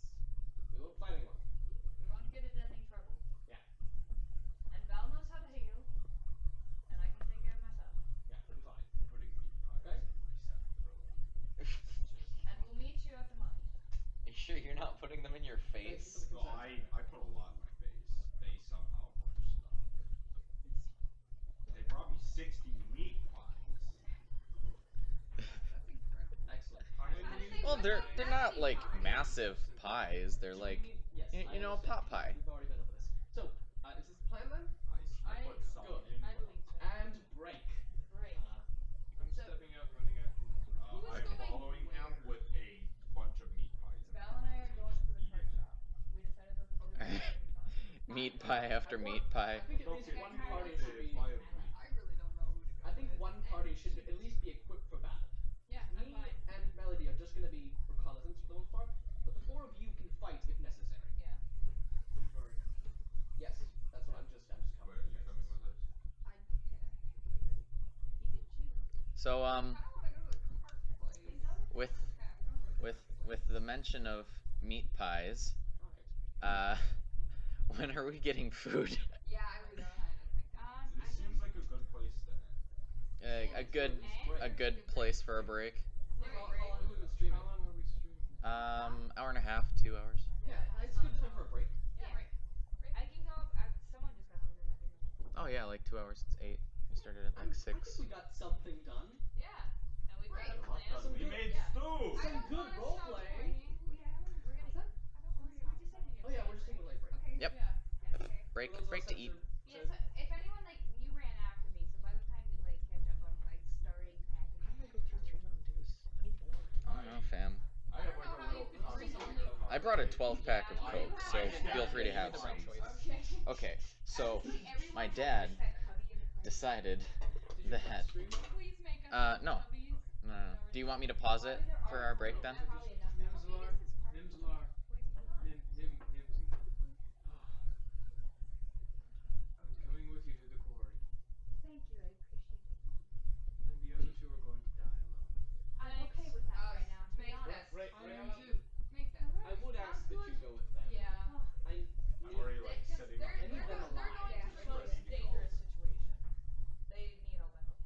We won't fight anyone. We won't get into any trouble. Yeah. And Val knows how to heal. And I can take care of myself. Yeah, pretty fine. Putting meat pies Okay. in my sack. And we'll meet you at the mine. Are you sure you're not putting them in your face? No, I put a lot in my face. They somehow punched stuff. They brought me 60 meat pies. That's incredible. Excellent. How many How do did you they Well, bring they're not like massive pies. They're like Yes, you I know, understand. pot pie. We've already been over this. So, is this the plan then? I put some Good. in. I believe so. And break. Break. I'm So- stepping out, running after you. I'm going following him where? with a bunch of meat pies. Val and I are going to the cart shop. We decided that the food was going to be fun. Meat pie after I meat want- pie. I think at least Okay, one you party want should to be. buy a meat. I really don't know who to go I think with. one party should at least be equipped for battle. Yeah, I'm Me fine. and Melody are just going to be reconnaissance for the most part, but the four of you can fight if necessary. Yeah. We've already. Yes, that's what I'm just Where covering. are you coming with us? You can choose. So I don't want to go to the cart place. with Okay, I'm going to the with with the mention of meat pies, Alright. when are we getting food? Yeah, I was kind of thinking. This seems like a good place to end. A good place for a break. How long have we been streaming? How long are we streaming? Hour and a half, 2 hours. Yeah, it's a good time for a break. Yeah. Right. I can go. Someone just got hungry. I can go. Oh yeah, like 2 hours. It's 8. We started at like I 6. think we got something done. Yeah. And we've got a Right. plan. Some We good- made yeah. stew! I Some don't good wanna role stop playing. playing. We're gonna. What's that? We're just taking Oh yeah, we're just taking a light break. Okay. Yep. Yeah. Okay. Break For those break of to us eat. that are- Yeah, so if anyone like you ran after me, so by the time we like catch up, I'm like starting packing. How did I go through 3 Mountain Dews? I need more. I don't know, fam. I have like a little constant I brought a 12 pack of Yeah, Coke, you so have- feel free to have The some. right choice. Okay. Okay, so Everyone my has dad that cubby in the cart. decided Did you that. stream? Please make us No. hubbies. No. Do you want me to pause it for our break then? Probably enough now. Nimzalar. Nimzalar. Nimsy. I'm coming with you to the quarry. Thank you, I appreciate it. And the other two are going to die alone. I'm okay with that right now, to be Make honest. that. Right, I right am on. too. Make that. I would ask that you go with them. Yeah. I I'm already like setting up. I need them alive. They're for going us through to a go. dangerous situation. They need all the help.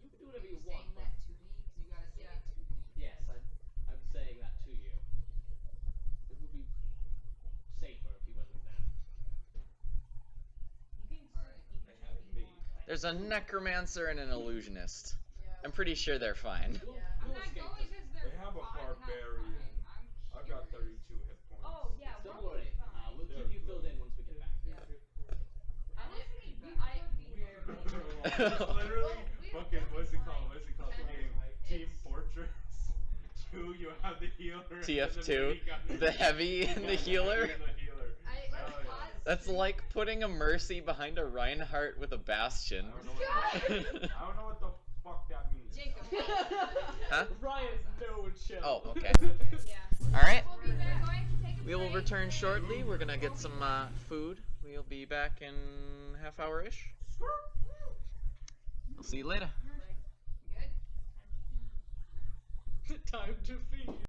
You can do whatever Are you you saying want. that to me? Because you gotta say Yeah. it to me. Yes, I'm saying that to you. It would be safer if you went with them. You can. Alright. You They can have be me. more. There's a necromancer and an illusionist. Yeah. I'm pretty sure they're fine. You'll- Yeah. I'm you'll not escape going this. because they're They have a fine, not barbarian. fine. I'm I've got curious. 32 hit points. Oh, yeah, Don't we'll worry. be fine. We'll They're keep you good. filled in once we get back. Yeah. I'm listening. You I could be Literally, fucking, what's it called? What's it called? The game? Team It's- Fortress 2, you have the healer. and TF2, then the heavy and the healer. And the healer. Let's Oh, yeah. pause. That's like putting a Mercy behind a Reinhardt with a Bastion. I don't know what the fuck that means. Jacob. Huh? Ryan's no chill. Oh, okay. Yeah. Alright, We'll be back. Going to take a we will break. return shortly. We're gonna get some food. We'll be back in half hour-ish. I'll see you later. Good. Time to feed.